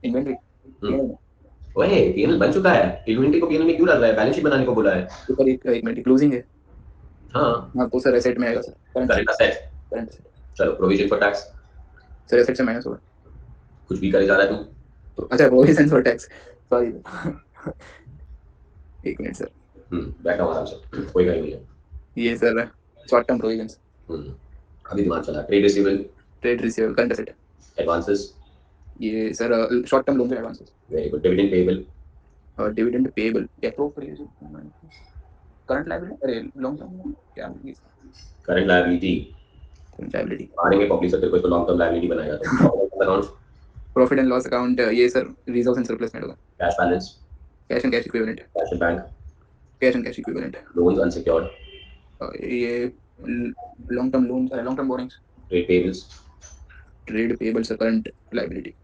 [SPEAKER 2] इन्वेंटरी
[SPEAKER 1] ओए पीएनएल बन चुका है, इन्वेंट्री को पीएनएल में क्यों डाल रहा है? बैलेंस शीट बनाने को बोला है।
[SPEAKER 2] तो सर एक मिनट, क्लोजिंग है।
[SPEAKER 1] हाँ
[SPEAKER 2] तो सर एसेट में आएगा sir,
[SPEAKER 1] current asset.
[SPEAKER 2] Current asset.
[SPEAKER 1] चलो provision for tax.
[SPEAKER 2] Sir asset से माइनस होगा।
[SPEAKER 1] कुछ भी करे जा रहा है तू।
[SPEAKER 2] तो अच्छा प्रोविजन फॉर टैक्स, सॉरी एक मिनट सर।
[SPEAKER 1] बैठा आराम से, कोई कहीं नहीं है।
[SPEAKER 2] ये सर शॉर्ट टर्म प्रोविजंस।
[SPEAKER 1] अभी दिमाग चला। Trade receivable.
[SPEAKER 2] Trade receivable current asset.
[SPEAKER 1] Advances.
[SPEAKER 2] ये sir short term loans and advances.
[SPEAKER 1] Very good. Dividend payable.
[SPEAKER 2] और dividend payable appropriation current liability, अरे लॉन्ग टर्म क्या है?
[SPEAKER 1] Current liability.
[SPEAKER 2] करंट लायबिलिटी
[SPEAKER 1] मारेंगे public sector को, इसको लॉन्ग टर्म लायबिलिटी बनाएगा तो। Account.
[SPEAKER 2] Profit and loss account, ये सर रिजर्व्स एंड सरप्लस में होगा।
[SPEAKER 1] Cash balance.
[SPEAKER 2] Cash and cash equivalent.
[SPEAKER 1] Cash in bank.
[SPEAKER 2] Cash and cash equivalent.
[SPEAKER 1] Loans unsecured.
[SPEAKER 2] ये long term loans, long term borrowings.
[SPEAKER 1] Trade payables.
[SPEAKER 2] Trade payables current liability.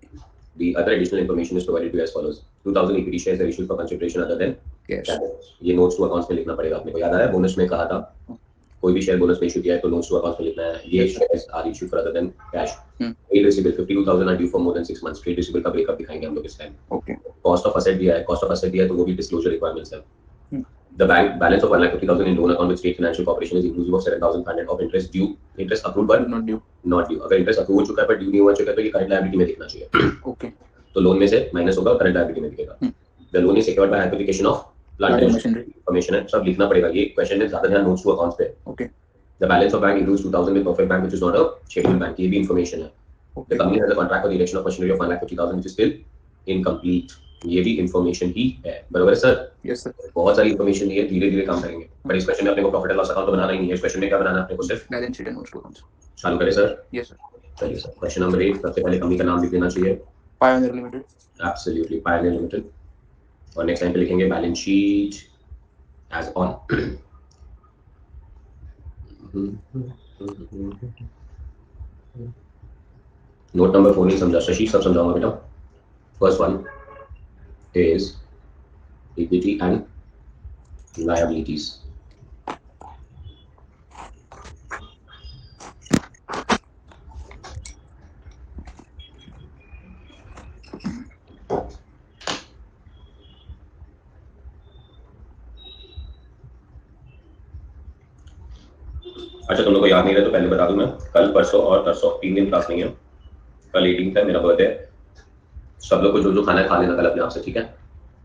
[SPEAKER 1] The other additional information is provided to you as follows. 2000 equity shares are issued for consideration other than
[SPEAKER 2] cash.
[SPEAKER 1] ये notes to accounts में लिखना पड़ेगा अपने को। याद आ रहा है bonus में कहा था कोई भी शेयर बोनस में इशू किया है तो नोट्स टू अकाउंट्स में लिखना है। ये shares are issued for other than cash. Trade receivable 52000 are due for more than 6 months. Trade receivable का ब्रेकअप दिखाएंगे हम लोग इस time.
[SPEAKER 2] Okay.
[SPEAKER 1] Cost of asset दिया है, कॉस्ट ऑफ असेट दिया है तो वो भी डिस्क्लोजर रिक्वायरमेंट्स है। The bank balance of 1,50,000 in loan account with state financial corporation is inclusive of 7,500 of interest due, interest accrued but
[SPEAKER 2] not due.
[SPEAKER 1] not due. अगर interest अक्रूव हो चुका है पर ड्यू नहीं हुआ चुका है तो ये करंट लायबिलिटी में दिखना चाहिए।
[SPEAKER 2] ओके।
[SPEAKER 1] तो लोन में से माइनस होगा और करंट लायबिलिटी में दिखेगा। The loan is secured by hypothecation of plant and machinery. Information है, सब लिखना पड़ेगा। ये क्वेश्चन में ज्यादा ध्यान नोट्स टू अकाउंट्स पे।
[SPEAKER 2] Okay.
[SPEAKER 1] The balance of bank includes 2000 with perfect bank which is not a scheduled bank। ये भी इंफॉर्मेशन है। The company has a contract for the erection of machinery of 1,50,000 which is still incomplete। ये भी information ही है। बराबर है sir?
[SPEAKER 2] Yes sir.
[SPEAKER 1] बहुत सारी इंफॉर्मेशन है, धीरे धीरे काम करेंगे। पर इस क्वेश्चन में अपने को प्रॉफिट एंड लॉस अकाउंट तो बनाना ही नहीं है। इस क्वेश्चन में क्या बनाना है अपने को? सिर्फ
[SPEAKER 2] balance sheet and notes to accounts.
[SPEAKER 1] चालू करें सर?
[SPEAKER 2] Yes sir.
[SPEAKER 1] चलिए सर, क्वेश्चन नंबर 8 सबसे पहले कंपनी का नाम लिख देना चाहिए।
[SPEAKER 2] Pioneer Limited.
[SPEAKER 1] Absolutely, Pioneer Limited. और नेक्स्ट टाइम पे लिखेंगे balance sheet as on. Note number 4 नहीं समझा शशि, सब समझाऊंगा बेटा। First one is equity and liabilities. अच्छा तुम लोग को याद नहीं रहे तो पहले बता दूं मैं, कल परसों और तरसों 3 दिन क्लास नहीं है। कल 18 है, मेरा बर्थडे है। सब लोग को जो जो खाना है खा लेना कल अपने आप से, ठीक है?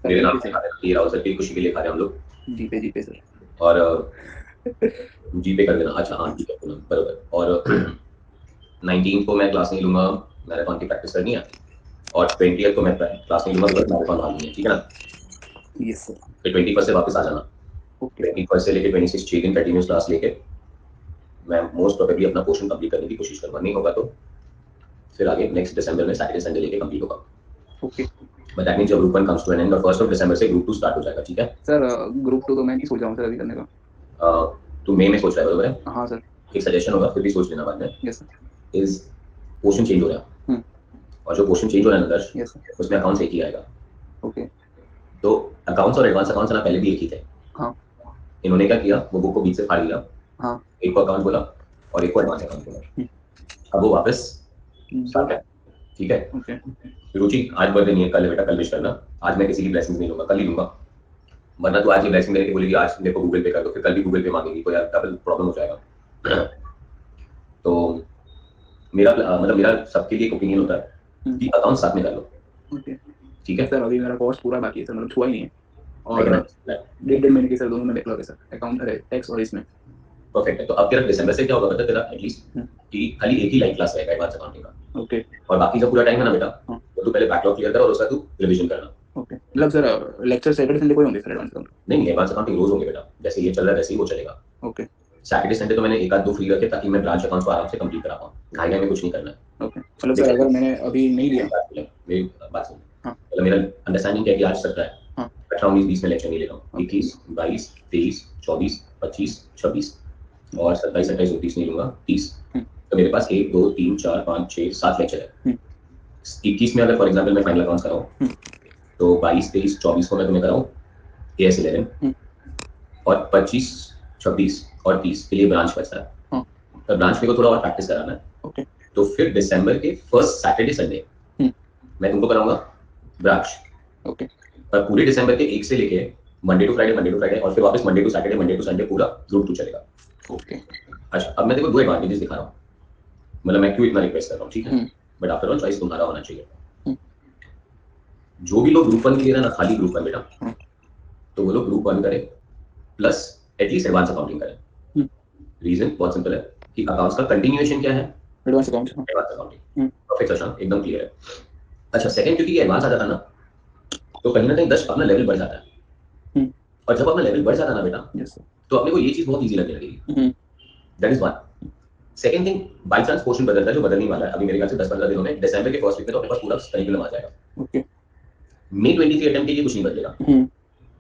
[SPEAKER 1] मेरे नाम से खा लेना, ये राहुल सर की खुशी के लिए खा रहे हैं हम लोग।
[SPEAKER 2] जीपे सर।
[SPEAKER 1] और जीपे कर देना। अच्छा हाँ ठीक है बराबर। और 19 को मैं क्लास नहीं लूंगा, मैराथन की प्रैक्टिस करनी है। और 20 को मैं क्लास नहीं लूंगा, मैराथन भागनी है, ठीक है ना?
[SPEAKER 2] Yes sir.
[SPEAKER 1] फिर 21 से वापस आ जाना। 21 से लेके 26 6 दिन कंटिन्यूस क्लास लेके मैं मोस्ट प्रोबेबली अपना पोर्शन कंप्लीट करने की कोशिश करूंगा। नहीं होगा तो फिर आगे नेक्स्ट दिसंबर में सैटरडे संडे लेके कंप्लीट होगा।
[SPEAKER 2] ओके।
[SPEAKER 1] बट दैट मींस जब group 1 comes to an end और 1st दिसंबर से ग्रुप 2 स्टार्ट हो जाएगा, ठीक है?
[SPEAKER 2] सर ग्रुप 2 तो मैं नहीं सोच रहा हूं सर अभी करने का।
[SPEAKER 1] तू मई में सोच रहा है बराबर है?
[SPEAKER 2] हां सर।
[SPEAKER 1] एक सजेशन होगा, फिर भी सोच लेना बाद में।
[SPEAKER 2] Yes sir.
[SPEAKER 1] Is portion change हो रहा है और जो पोर्शन चेंज हो रहा है अंदर,
[SPEAKER 2] यस सर,
[SPEAKER 1] उसमें अकाउंट्स एक ही आएगा।
[SPEAKER 2] ओके।
[SPEAKER 1] तो अकाउंट्स और एडवांस अकाउंट्स ना पहले भी एक ही थे।
[SPEAKER 2] हां।
[SPEAKER 1] इन्होंने क्या किया, वो बुक को बीच से फाड़ लिया।
[SPEAKER 2] हां।
[SPEAKER 1] एक को अकाउंट बोला और एक को एडवांस अकाउंट बोला। अब वो वापस स्टार्ट है, ठीक है।
[SPEAKER 2] ओके
[SPEAKER 1] रुचि आज बर्थडे नहीं है, कल है बेटा, कल विश करना। आज मैं किसी की ब्लेसिंग नहीं लूंगा, कल ही लूंगा, वरना तू आज ये ब्लेसिंग मेरे को बोलेगी आज मेरे को गूगल पे कर दो, फिर कल भी गूगल पे मांगेगी, तो यार डबल प्रॉब्लम हो जाएगा। तो मेरा मतलब मेरा सबके लिए एक ओपिनियन होता है कि अकाउंट साथ में कर लो,
[SPEAKER 2] ओके
[SPEAKER 1] ठीक है।
[SPEAKER 2] सर अभी मेरा कोर्स पूरा बाकी है सर, मतलब छुआ ही नहीं है,
[SPEAKER 1] I can
[SPEAKER 2] और
[SPEAKER 1] understand that.
[SPEAKER 2] 1.5 महीने की सर दोनों में बैकलॉग है सर, अकाउंट है टैक्स और इसमें।
[SPEAKER 1] परफेक्ट है। तो अब तेरा दिसंबर से क्या होगा बेटा, तेरा एटलीस्ट कि खाली एक ही लाइव क्लास रहेगा एडवांस अकाउंटिंग का,
[SPEAKER 2] ओके
[SPEAKER 1] और बाकी का पूरा टाइम है ना बेटा, तो तू पहले बैकलॉग क्लियर कर और उसका तू रिवीजन करना।
[SPEAKER 2] ओके मतलब सर लेक्चर सैटरडे संडे कोई होंगे सर एडवांस अकाउंट?
[SPEAKER 1] नहीं, एडवांस अकाउंटिंग रोज होंगे बेटा, जैसे ये चल रहा है वैसे ही वो चलेगा।
[SPEAKER 2] ओके
[SPEAKER 1] सैटरडे संडे तो मैंने एक आध दो फ्री रखे ताकि मैं ब्रांच अकाउंट को आराम से कंप्लीट करा पाऊँ, घाई में कुछ नहीं करना है।
[SPEAKER 2] ओके मतलब सर अगर मैंने अभी नहीं लिया,
[SPEAKER 1] मेरी बात सुन,
[SPEAKER 2] हाँ
[SPEAKER 1] मतलब मेरा अंडरस्टैंडिंग क्या है कि आज 17 है,
[SPEAKER 2] हाँ
[SPEAKER 1] 18 19 20 में लेक्चर नहीं ले रहा हूँ, 21 22 23 24 25 26 और 27 28 29 नहीं लूंगा, 30। तो मेरे पास 1 2 3 4 5 6 7 लेक्चर है। 21 में अगर फॉर एग्जांपल मैं फाइनल अकाउंट्स कराऊं, तो 22 23 24 को मैं तुम्हें कराऊं एएस 11, और 25 26 और 30 के लिए ब्रांच बचता है। तो ब्रांच मेरे को थोड़ा और प्रैक्टिस कराना है।
[SPEAKER 2] ओके
[SPEAKER 1] तो फिर दिसंबर के फर्स्ट सैटरडे संडे मैं तुमको कराऊंगा ब्रांच,
[SPEAKER 2] ओके
[SPEAKER 1] पर पूरे दिसंबर के 1 से लेके मंडे टू फ्राइडे और फिर वापस मंडे टू संडे पूरा ग्रुप 2 चलेगा।
[SPEAKER 2] ओके
[SPEAKER 1] अच्छा, अब मैं देखो 2 एडवांटेजेस दिखा रहा हूँ, मतलब मैं क्यों इतना रिक्वेस्ट कर रहा हूँ, ठीक है। बट आफ्टर ऑल चॉइस तुम्हारा होना चाहिए। जो भी लोग ग्रुप 1 के लिए ना खाली ग्रुप 1 बेटा, तो वो लोग ग्रुप 1 करें प्लस एटलीस्ट एडवांस अकाउंटिंग करें। रीजन बहुत सिंपल है कि अकाउंट्स का कंटिन्यूएशन क्या है,
[SPEAKER 2] advance account.
[SPEAKER 1] Advance accounting. Perfect sir, एकदम क्लियर है। अच्छा, सेकंड क्योंकि एडवांस आ जाता है ना, तो कहीं ना कहीं 10 अपना लेवल बढ़ जाता है, और जब अपना लेवल बढ़ जाता है ना बेटा, तो अपने को ये चीज बहुत इजी लगने लगेगी। That is one. Second thing, by chance portion बदलता है जो बदलने वाला है अभी मेरे ख्याल से 10-15 दिनों में, दिसंबर के फर्स्ट वीक में तो अपने पास पूरा करिकुलम आ जाएगा।
[SPEAKER 2] ओके
[SPEAKER 1] मई 23 अटेम्प्ट के लिए कुछ नहीं बदलेगा,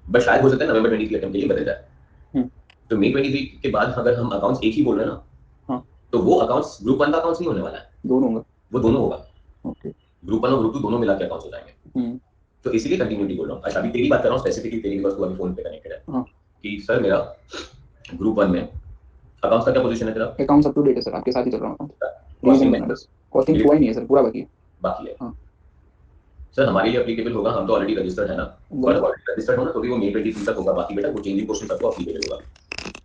[SPEAKER 1] बट शायद हो सकता है नवंबर 23 अटेम्प्ट के लिए बदल जाए। तो मई 23 के बाद अगर हम अकाउंट्स एक ही बोल रहे हैं ना, तो वो अकाउंट्स ग्रुप 1 का अकाउंट्स नहीं होने वाला है,
[SPEAKER 2] दोनों होगा,
[SPEAKER 1] वो दोनों होगा।
[SPEAKER 2] ओके
[SPEAKER 1] ग्रुप 1 और ग्रुप 2 दोनों मिला के अकाउंट्स हो जाएंगे। तो इसीलिए कंटिन्यूटी बोल रहा हूँ। अच्छा, अभी तेरी बात कर रहा हूँ स्पेसिफिकली तेरी, बिकॉज तू अभी फोन पे कनेक्टेड है, कि सर मेरा ग्रुप 1 में अकाउंट्स का क्या पोजीशन है तेरा?
[SPEAKER 2] अकाउंट्स अप टू डेट है सर, आपके साथ ही चल रहा हूँ,
[SPEAKER 1] कॉस्टिंग
[SPEAKER 2] रिवीजन करना बस, कॉस्टिंग हुआ ही नहीं है सर, पूरा बाकी है।
[SPEAKER 1] बाकी है। सर हमारे लिए एप्लीकेबल होगा, हम तो ऑलरेडी रजिस्टर्ड है ना, और ऑलरेडी रजिस्टर्ड हो ना तो भी वो मई 23 तक होगा। बाकी बेटा वो चेंजिंग पोर्शन सबको एप्लीकेबल होगा,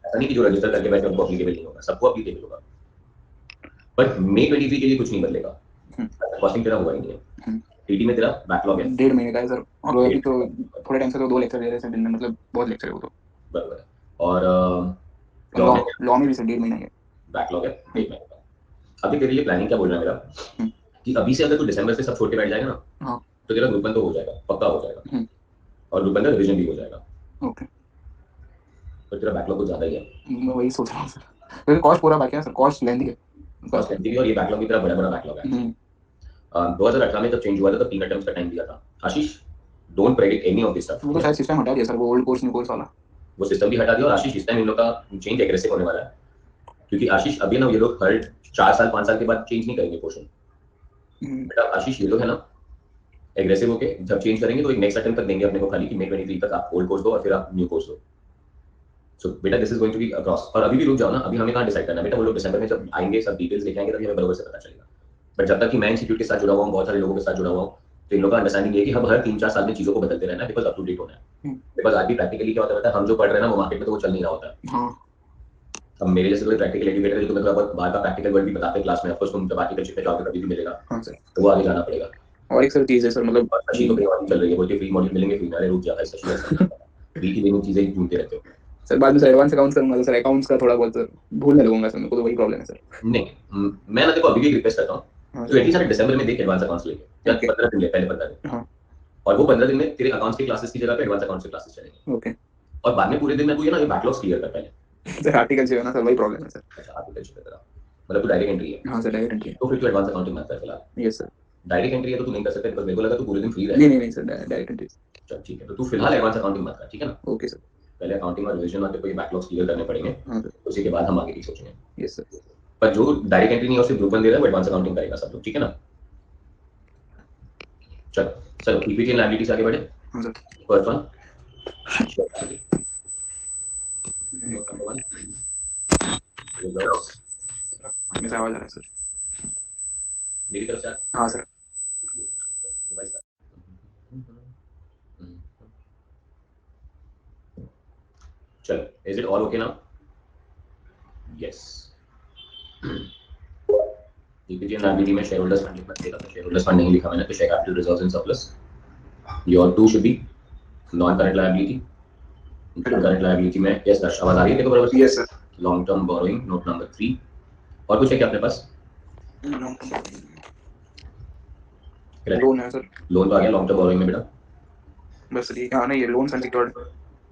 [SPEAKER 1] ऐसा नहीं कि जो रजिस्टर करके बैठे उनको एप्लीकेबल नहीं होगा, सबको एप्लीकेबल होगा। बट मई 23 के लिए कुछ नहीं बदलेगा, कॉस्टिंग तेरा हुआ ही नहीं है। टीटी में तेरा बैकलॉग है
[SPEAKER 2] 1.5 महीने का है सर, और वो अभी तो थोड़े टाइम से तो 2 लेक्चर दे रहे हैं सर दिन में, मतलब बहुत लेक्चर है वो तो।
[SPEAKER 1] बराबर है। और
[SPEAKER 2] लॉ में भी सर 1.5 महीना है
[SPEAKER 1] बैकलॉग है 1 महीने का। अभी तेरे लिए प्लानिंग क्या बोल रहा है मेरा, कि अभी से अगर तू दिसंबर से सब छोड़ के बैठ जाएगा ना, तो तेरा ग्रुप 1 तो हो जाएगा, पक्का हो जाएगा, और ग्रुप 1 का रिवीजन भी हो जाएगा।
[SPEAKER 2] ओके
[SPEAKER 1] तो तेरा बैकलॉग कुछ ज्यादा ही है।
[SPEAKER 2] मैं वही सोच रहा हूँ सर, क्योंकि कॉस्ट पूरा बाकी है सर, कॉस्ट लेंदी है,
[SPEAKER 1] कॉस्ट लेंथी भी, और ये बैकलॉग की तरह बड़ा बड़ा बैकलॉग है। 2018 में जब चेंज हुआ था तब 3 अटेम्प्ट्स का टाइम दिया था। Ashish, don't predict any of this stuff.
[SPEAKER 2] वो तो शायद सिस्टम हटा दिया सर, वो ओल्ड कोर्स न्यू कोर्स वाला,
[SPEAKER 1] वो सिस्टम भी हटा दिया, और आशीष इस टाइम इन लोग का चेंज एग्रेसिव होने वाला है, क्योंकि आशीष अभी ना ये लोग हर 4 साल 5 साल के बाद चेंज नहीं करेंगे पोर्शन। बेटा आशीष, ये लोग है ना एग्रेसिव होके जब चेंज करेंगे तो एक नेक्स्ट अटेम्प्ट तक देंगे अपने को, खाली कि मई 23 तक आप ओल्ड कोर्स दो और फिर आप न्यू कोर्स दो। सो बेटा this is going to be across. और अभी भी रुक जाओ ना, अभी हमें कहाँ डिसाइड करना है बेटा, वो लोग दिसंबर में जब आएंगे सब डिटेल्स लेके आएंगे तभी हमें बराबर से पता चलेगा। बट जब तक कि मैं इंस्टीट्यूट के साथ जुड़ा हुआ हूँ, बहुत सारे लोगों के साथ जुड़ा हुआ हूँ, तो इन लोगों का अंडरस्टैंडिंग ये है कि हम हर 3-4 साल में चीजों को बदलते रहना है, बिकॉज अप टू डेट होना है। बिकॉज आज भी प्रैक्टिकली क्या होता है, हम जो पढ़ रहे हैं ना वो मार्केट में तो वो चल नहीं रहा होता है। अब मेरे जैसे कोई प्रैक्टिकल एजुकेटर है जो तुम्हें थोड़ा बहुत बाहर का प्रैक्टिकल वर्ड भी बताते हैं क्लास में, ऑफकोर्स तुम जब आर्टिकलशिप में जाओगे तभी भी मिलेगा, तो वो आगे जाना पड़ेगा।
[SPEAKER 2] और एक सर चीज है सर, मतलब
[SPEAKER 1] और शशि तो कहीं और चल रही है, बोलते फ्री मॉड्यूल मिलेंगे फ्री, अरे रुक जा भाई शशि, फ्री की लेनी चीजें ढूंढते रहते हो।
[SPEAKER 2] सर बाद में सर एडवांस अकाउंट्स करूंगा तो सर अकाउंट्स का थोड़ा बहुत सर भूलने लगूंगा सर, मेरे को तो वही प्रॉब्लम है सर।
[SPEAKER 1] नहीं, मैं ना देखो अभी भी रिक्वेस्ट करता हूँ, तो एटलीस्ट दिसंबर में देख एडवांस अकाउंट्स लेके, या 15 दिन ले, पहले 15 दिन, और वो 15 दिन में तेरे अकाउंट्स की क्लासेस की जगह पे एडवांस अकाउंट्स की क्लासेस चलेंगे।
[SPEAKER 2] ओके
[SPEAKER 1] और बाद में पूरे दिन में तू ये ना ये बैकलॉग्स क्लियर कर पहले।
[SPEAKER 2] सर आर्टिकल चाहिए ना सर, वही प्रॉब्लम है सर।
[SPEAKER 1] अच्छा, आर्टिकल तेरा मतलब तू डायरेक्ट एंट्री है?
[SPEAKER 2] हाँ सर डायरेक्ट एंट्री है।
[SPEAKER 1] तो फिर तू एडवांस अकाउंटिंग मत कर फिलहाल।
[SPEAKER 2] Yes sir.
[SPEAKER 1] डायरेक्ट एंट्री है तो तू नहीं कर सकता, बिकॉज़ मेरे को लगा तू पूरे दिन फ्री
[SPEAKER 2] नहीं
[SPEAKER 1] रहेगा।
[SPEAKER 2] नहीं नहीं सर, डायरेक्ट एंट्री।
[SPEAKER 1] चल ठीक है, तो तू फिलहाल एडवांस अकाउंटिंग मत कर, ठीक है ना?
[SPEAKER 2] Okay sir.
[SPEAKER 1] पहले अकाउंटिंग और रिवीजन में तेरे को ये बैकलॉग्स क्लियर करने पड़ेंगे,
[SPEAKER 2] हाँ सर।
[SPEAKER 1] उसी के बाद हम आगे की सोचेंगे।
[SPEAKER 2] Yes sir.
[SPEAKER 1] पर जो डायरेक्ट एंट्री नहीं है और सिर्फ ग्रुप 1 दे रहा है वो एडवांस अकाउंटिंग करेगा सब लोग, ठीक है ना? चलो चलो, इक्विटी एंड लायबिलिटी से आगे बढ़े।
[SPEAKER 2] हाँ sir.
[SPEAKER 1] First one, number 1 reserves.
[SPEAKER 2] हमेशा आवाज आ रहा है सर।
[SPEAKER 1] मेरी तरफ से
[SPEAKER 2] हाँ सर।
[SPEAKER 1] चलो, is it all okay now? Yes. Equity and liability में शेयर होल्डर्स फंड लिखना चाहिए था, शेयर होल्डर्स फंड नहीं लिखा मैंने, तो share capital reserves and surplus. Your two should be non current liability. Current liability में यस दर्श, आवाज आ रही है देखो बराबर?
[SPEAKER 2] Yes sir.
[SPEAKER 1] Long term borrowing note number 3। और कुछ है क्या अपने पास?
[SPEAKER 2] लोन है सर।
[SPEAKER 1] लोन तो आ गया लॉन्ग टर्म बोरोइंग में बेटा,
[SPEAKER 2] बस ये हाँ नहीं, ये लोन अनसिक्योर्ड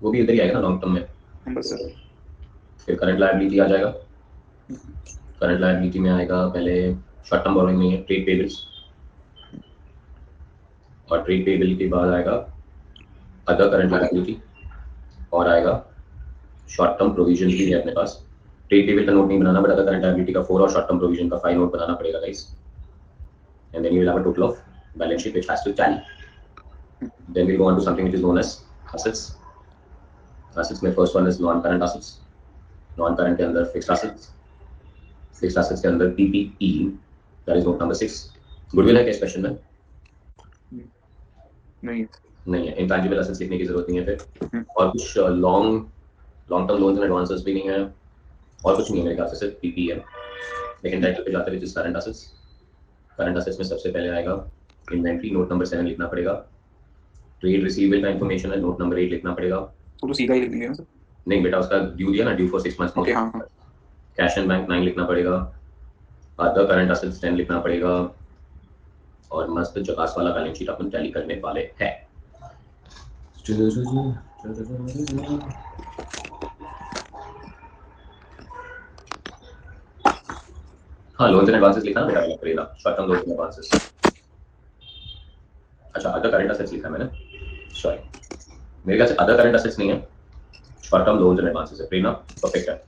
[SPEAKER 1] वो भी इधर ही आएगा ना लॉन्ग टर्म में।
[SPEAKER 2] बस सर।
[SPEAKER 1] फिर करंट लायबिलिटी आ जाएगा, करंट लायबिलिटी में आएगा पहले शॉर्ट टर्म बोरोइंग में है ट्रेड पेबल्स, और ट्रेड पेबल के बाद आएगा अदर करंट लायबिलिटी, और आएगा शॉर्ट टर्म प्रोविजन भी है अपने पास। ट्रेड पेबल का नोट नहीं बनाना, बट अदर करंट लायबिलिटी का 4 और शॉर्ट टर्म प्रोविजन का 5 नोट बनाना पड़ेगा guys. And then you will have a total of balance sheet which has to tally. Then we'll go on to something which is known as assets. Assets में first one is non current assets, non current के अंदर fixed assets, fixed assets के अंदर PPE, that is note number 6। Goodwill है क्या इस question में? नहीं है। इंटैंजिबल एसेट्स लिखने की जरूरत नहीं है फिर। और कुछ long term loans and advances भी नहीं है, और कुछ नहीं है मेरे ख्याल से, सिर्फ पीपी है। लेकिन टाइटल पे जाते हुए करंट एसेट्स, करंट एसेट्स में सबसे पहले आएगा इन्वेंट्री, नोट नंबर 7 लिखना पड़ेगा। ट्रेड रिसीवेबल का इन्फॉर्मेशन है, नोट नंबर 8 लिखना पड़ेगा।
[SPEAKER 2] तो सीधा ही लिख देंगे ना सर?
[SPEAKER 1] नहीं बेटा, उसका ड्यू दिया ना, ड्यू फॉर 6 मंथ्स।
[SPEAKER 2] ओके हाँ हाँ।
[SPEAKER 1] कैश एंड बैंक 9 लिखना पड़ेगा, अदर करंट एसेट्स 10 लिखना पड़ेगा, और मस्त जकास वाला बैलेंस शीट अपन टैली करने वाले हैं। हाँ, लोन्स एंड एडवांसेस लिखा ना बेटा, अलग पड़ेगा short term loans and advances. अच्छा, अदर करंट एसेट्स लिखा मैंने, सॉरी मेरे ख्याल से अदर करंट एसेट्स नहीं है, short term loans and advances है। प्रेरणा परफेक्ट है।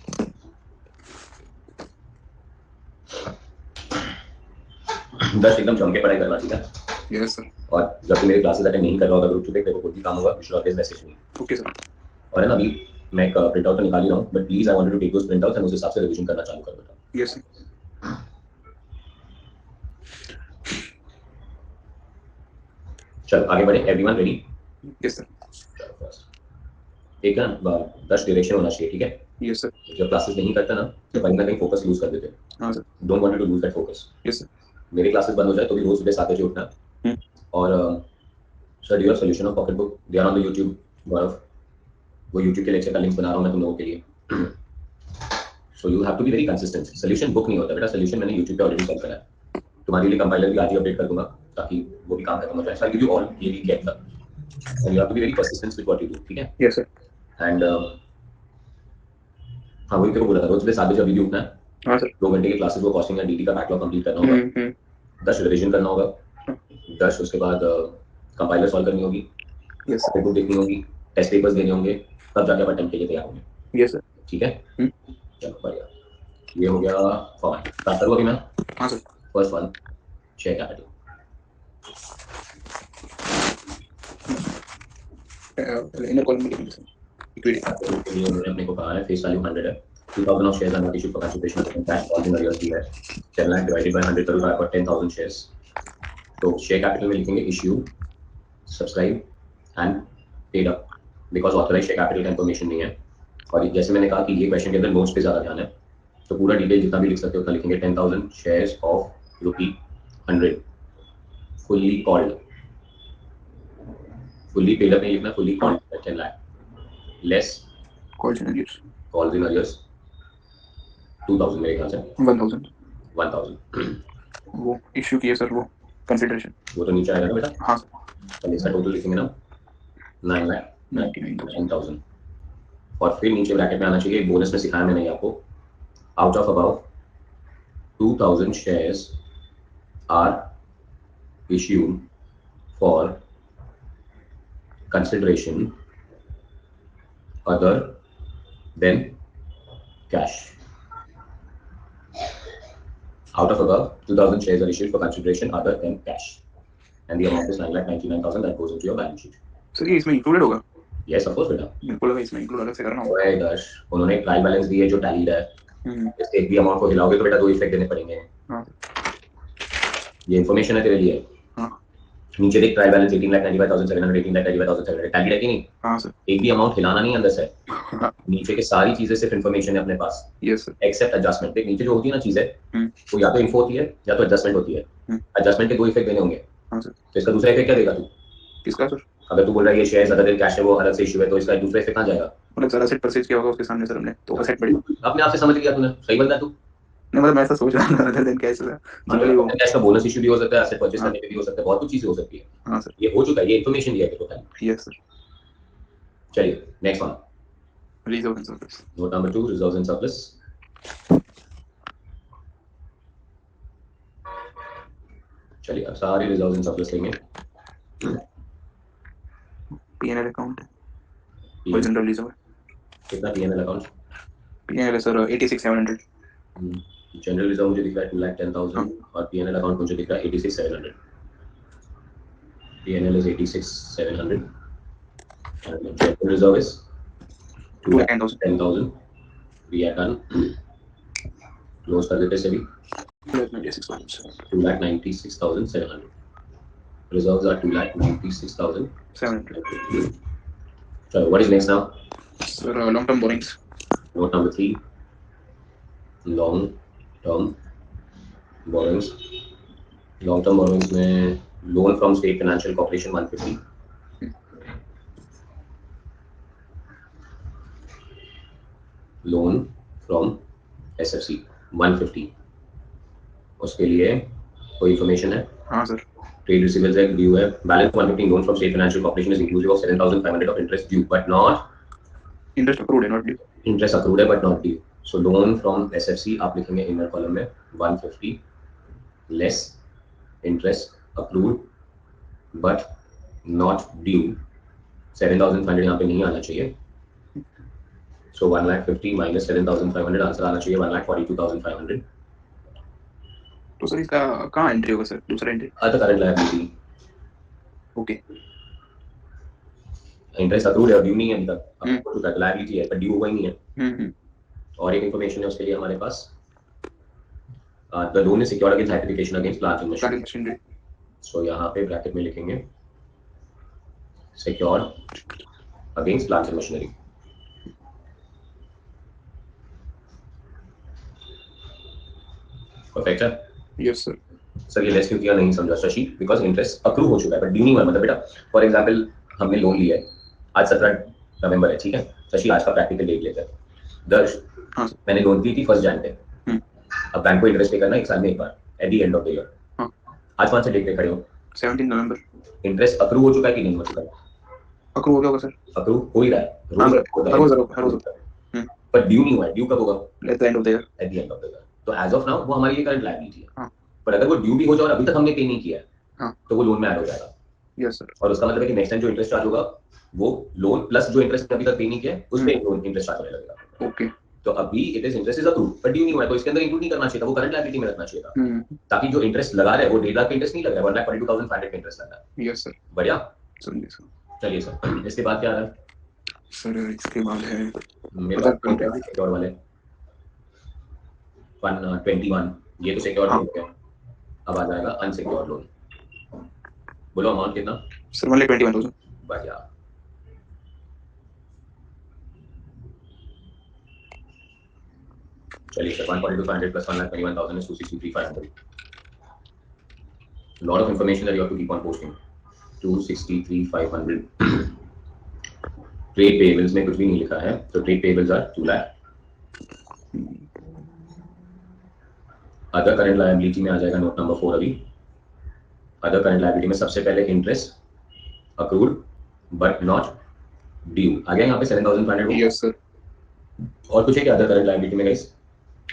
[SPEAKER 1] दस एकदम जम के पढ़ाई करना, ठीक है?
[SPEAKER 2] Yes sir.
[SPEAKER 1] और जब तू मेरे क्लासेस अटेंड नहीं कर रहा होगा ग्रुप पे, तेरे को कोई भी काम होगा, you should always message me.
[SPEAKER 2] Okay sir.
[SPEAKER 1] और है ना, अभी मैं एक प्रिंट आउट तो निकाल ही रहा हूँ, but please I wanted to take those print outs and उस हिसाब से रिवीजन करना चालू कर बेटा।
[SPEAKER 2] Yes sir.
[SPEAKER 1] चल आगे बढ़े, एवरीवन रेडी?
[SPEAKER 2] Yes sir.
[SPEAKER 1] एक ना 10 डायरेक्शन होना चाहिए, ठीक है?
[SPEAKER 2] Yes sir.
[SPEAKER 1] जब क्लासेस नहीं करता ना, तो कहीं ना कहीं फोकस लूज कर देते हैं।
[SPEAKER 2] हाँ sir.
[SPEAKER 1] Don't want to lose that focus.
[SPEAKER 2] Yes sir.
[SPEAKER 1] मेरी क्लासेस बंद हो जाए तो भी रोज सुबह 7 बजे उठना। और sir the solution of pocket book, they are on the YouTube. Gaurav, वो यूट्यूब के लेक्चर का लिंक बना रहा हूँ मैं तुम लोगों के लिए। So you have to be very consistent. Solution book नहीं होता बेटा, सोल्यूशन मैंने यूट्यूब पे ऑलरेडी सॉल्व करा है। तुम्हारे लिए कंपाइलर भी आज ही अपडेट कर दूंगा, ताकि वो भी काम खत्म हो जाए। So I give you all ये भी get the, and you have to be very persistent with what you do, ठीक है?
[SPEAKER 2] Yes sir.
[SPEAKER 1] एंड हाँ, वही तेरे को बोला था, रोज सुबह 7 बजे अभी भी उठना है।
[SPEAKER 2] हाँ सर।
[SPEAKER 1] 2 घंटे की क्लासेस वो कॉस्टिंग या डीटी का बैकलॉग कंप्लीट करना होगा। 10 रिविजन करना होगा, 10 उसके बाद कंपाइलर सॉल्व करनी होगी,
[SPEAKER 2] यस
[SPEAKER 1] बुक देखनी होगी, टेस्ट पेपर्स देने होंगे, तब जाके अपन अटेम्प्ट के लिए तैयार होंगे।
[SPEAKER 2] Yes sir.
[SPEAKER 1] ठीक है, चलो बढ़िया। ये हो गया फॉर्मेट। स्टार्ट करूँ अभी मैं?
[SPEAKER 2] हाँ sir.
[SPEAKER 1] First one, share capital.
[SPEAKER 2] Inner column में लिखेंगे सर, इक्विटी
[SPEAKER 1] के लिए उन्होंने अपने को कहा है फेस वैल्यू 100 है, 2000 of shares are not issued for consideration of cash calls in arrears भी है। 10 lakh divided by 100 crore for 10,000 shares. तो शेयर कैपिटल में लिखेंगे issue, subscribe and paid up, because authorise share capital का इन्फॉर्मेशन नहीं है। और जैसे मैंने कहा कि ये क्वेश्चन के अंदर नोट्स पे ज्यादा ध्यान है, तो पूरा डिटेल जितना भी लिख सकते हो उतना लिखेंगे। 10,000 shares of ₹100 fully called, fully paid up नहीं लिखना, fully called 10 lakh less
[SPEAKER 2] calls in arrears
[SPEAKER 1] calls in arrears 2000 मेरे ख्याल से 1000
[SPEAKER 2] वो इश्यू किए सर, वो कंसिडरेशन
[SPEAKER 1] वो तो नीचे आएगा ना बेटा।
[SPEAKER 2] हाँ सर।
[SPEAKER 1] पहले इसका टोटल लिखेंगे ना 9,99,000, और फिर नीचे ब्रैकेट में आना चाहिए, बोनस में सिखाया मैंने आपको, out of about 2000 shares are issued for consideration other than cash. Out of above, 2,000 shares are issued for consideration other than cash, and the amount is 9,99,000 that goes into your balance sheet.
[SPEAKER 2] Sir ये इसमें included होगा?
[SPEAKER 1] Yes, of course बेटा।
[SPEAKER 2] बिल्कुल होगा, इसमें include अलग से करना होगा।
[SPEAKER 1] ओए दर्श, उन्होंने ट्रायल बैलेंस दी है जो टैलीड है। इस एक भी अमाउंट को हिलाओगे तो बेटा 2 इफेक्ट देने पड़ेंगे।
[SPEAKER 2] हाँ।
[SPEAKER 1] ये इन्फॉर्मेशन है तेरे लिए।
[SPEAKER 2] हाँ
[SPEAKER 1] नीचे देख, ट्रायल बैलेंस 18,95,700, 18,95,700, टैली है कि नहीं?
[SPEAKER 2] हाँ सर।
[SPEAKER 1] एक भी अमाउंट हिलाना नहीं अंदर से।
[SPEAKER 2] हाँ
[SPEAKER 1] नीचे के सारी चीजें सिर्फ इन्फॉर्मेशन है अपने पास,
[SPEAKER 2] यस सर।
[SPEAKER 1] Except adjustment. देख नीचे जो होती है ना चीजें,
[SPEAKER 2] हम्म
[SPEAKER 1] वो या तो इन्फो होती है या तो एडजस्टमेंट होती है। एडजस्टमेंट के दो इफेक्ट देने होंगे,
[SPEAKER 2] हाँ सर।
[SPEAKER 1] तो इसका दूसरा इफेक्ट क्या देगा तू?
[SPEAKER 2] किसका सर?
[SPEAKER 1] अगर तू बोल रहा है ये शेयर्स अदर देन कैश है वो अलग से इशू है, तो इसका दूसरा इफेक्ट कहाँ जाएगा?
[SPEAKER 2] मतलब सर असेट परचेज किया होगा उसके सामने सर हमने, तो असेट बढ़ी।
[SPEAKER 1] अपने आप से समझ लिया तूने, सही बंदा है तू।
[SPEAKER 2] नहीं मतलब मैं ऐसा सोच रहा था other than cash sir, generally वो।
[SPEAKER 1] कैश का बोनस इशू भी हो सकता है, एसेट परचेज
[SPEAKER 2] हाँ
[SPEAKER 1] करने पे भी हो सकता है, बहुत कुछ चीजें हो सकती है।
[SPEAKER 2] हाँ सर।
[SPEAKER 1] ये हो चुका है, ये इन्फॉर्मेशन दिया है तेरे को खाली।
[SPEAKER 2] Yes sir.
[SPEAKER 1] चलिए next one,
[SPEAKER 2] reserve and service.
[SPEAKER 1] Note number 2, reserves and surplus. चलिए अब सारे रिजर्व्स एंड सरप्लस लेंगे।
[SPEAKER 2] पीएनएल अकाउंट है और
[SPEAKER 1] PNL
[SPEAKER 2] जनरल रिजर्व है।
[SPEAKER 1] कितना PNL अकाउंट?
[SPEAKER 2] पीएनएल है सर 86,700।
[SPEAKER 1] जनरल रिजर्व मुझे दिख रहा है 2,10,000
[SPEAKER 2] हाँ
[SPEAKER 1] और PNL अकाउंट मुझे दिख रहा है 86,700। PNL is 86,700 and the general reserve is
[SPEAKER 2] 210,000।
[SPEAKER 1] 2,10,000. We are done. Close कर देते सभी। 2,96,700. Reserves are 2,96,700.
[SPEAKER 2] 700
[SPEAKER 1] So what is next now?
[SPEAKER 2] Sir long term borings.
[SPEAKER 1] Note number 3, long term borrowings. Long term borrowings में loan from state financial corporation 150, loan from SFC 150। उसके लिए कोई information है?
[SPEAKER 2] हाँ sir.
[SPEAKER 1] Trade receivables है, due है। Balance 115 loan from state financial corporation is inclusive of 7,500 of interest due but not,
[SPEAKER 2] interest approved है not due.
[SPEAKER 1] Interest accrued है but not due. So loan from SFC आप लिखेंगे inner column में 150 less interest accrued but not due. 7,500 यहाँ पे नहीं आना चाहिए। सो 1,50,000 माइनस 7,500 आंसर आना चाहिए 1,42,500।
[SPEAKER 2] तो सर इसका कहाँ एंट्री होगा सर, दूसरा entry?
[SPEAKER 1] Other current liability.
[SPEAKER 2] Okay.
[SPEAKER 1] Interest accrued है, ड्यू नहीं है अभी तक, अब हो चुका है, लायबिलिटी है पर ड्यू हुआ ही नहीं है। और एक इन्फॉर्मेशन है उसके लिए हमारे पास, the loan is secured against hypothecation against plant and machinery. So यहाँ पे ब्रैकेट में लिखेंगे secured against plant and machinery. Perfect है?
[SPEAKER 2] Yes sir.
[SPEAKER 1] सर ये लेस क्यों किया नहीं समझा शशि, बिकॉज इंटरेस्ट अक्रू हो चुका है बट ड्यू नहीं हुआ। मतलब बेटा फॉर एग्जांपल हमने लोन लिया है, आज 17 नवंबर है, ठीक है शशि, आज का प्रैक्टिकल डेट लेते हैं। दर्श
[SPEAKER 2] हाँ
[SPEAKER 1] मैंने लोन दी थी 1 जनवरी पे, अब बैंक को इंटरेस्ट पे करना एक साल में एक बार at the end of the year. आज कौन सा डेट पे खड़े हो?
[SPEAKER 2] 17 नवंबर।
[SPEAKER 1] इंटरेस्ट अक्रू हो चुका है कि नहीं हो चुका है?
[SPEAKER 2] अक्रू हो गया होगा सर।
[SPEAKER 1] अक्रू हो ही रहा है,
[SPEAKER 2] रोज
[SPEAKER 1] पर ड्यू नहीं हुआ है। ड्यू कब होगा?
[SPEAKER 2] Eight the end of the year.
[SPEAKER 1] Eight the end of the year. तो एज ऑफ नाउ वो हमारी ये करंट लायबिलिटी है।
[SPEAKER 2] हाँ।
[SPEAKER 1] पर अगर वो ड्यू भी हो जाए और अभी तक हमने पे नहीं किया है,
[SPEAKER 2] हाँ।
[SPEAKER 1] तो वो लोन में ऐड हो जाएगा।
[SPEAKER 2] Yes sir.
[SPEAKER 1] और उसका मतलब है कि नेक्स्ट टाइम जो इंटरेस्ट चार्ज होगा वो लोन प्लस जो इंटरेस्ट अभी तक पे नहीं किया है उस पे इंटरेस्ट चार्ज होने लगेगा।
[SPEAKER 2] ओके।
[SPEAKER 1] तो अभी it is interest is accrued but due नहीं हुआ है, तो इसके अंदर इंक्लूड नहीं करना चाहिए था, वो करंट लायबिलिटी में रखना चाहिए था, ताकि जो इंटरेस्ट लगा रहे हैं वो 1.5 लाख का इंटरेस्ट नहीं लग रहा है, 1,42,500 का इंटरेस्ट लग रहा है।
[SPEAKER 2] Yes sir.
[SPEAKER 1] बढ़िया,
[SPEAKER 2] समझिए सर।
[SPEAKER 1] चलिए सर इसके बाद क्या आ रहा है?
[SPEAKER 2] सर इसके बाद है
[SPEAKER 1] मेरे पास कौन सा सिक्योर वाले 121, ये तो सिक्योर लोन हो गया। अब आ जाएगा अनसिक्योर्ड लोन। बोलो अमाउंट कितना?
[SPEAKER 2] सर 1,21,000।
[SPEAKER 1] बढ़िया। चलिए sir 142,500 plus 1,21,000 is 263,500. Lot of information that you have to keep on posting. 263,500. Trade payables में कुछ भी नहीं लिखा है, तो trade payables are 2 lakh. Other current liability में आ जाएगा नोट नंबर 4 अभी। अदर करंट लायबिलिटी में सबसे पहले interest accrued but not due आ गया यहाँ पे 7,500।
[SPEAKER 2] Yes sir.
[SPEAKER 1] और कुछ है क्या अदर करंट लायबिलिटी में guys?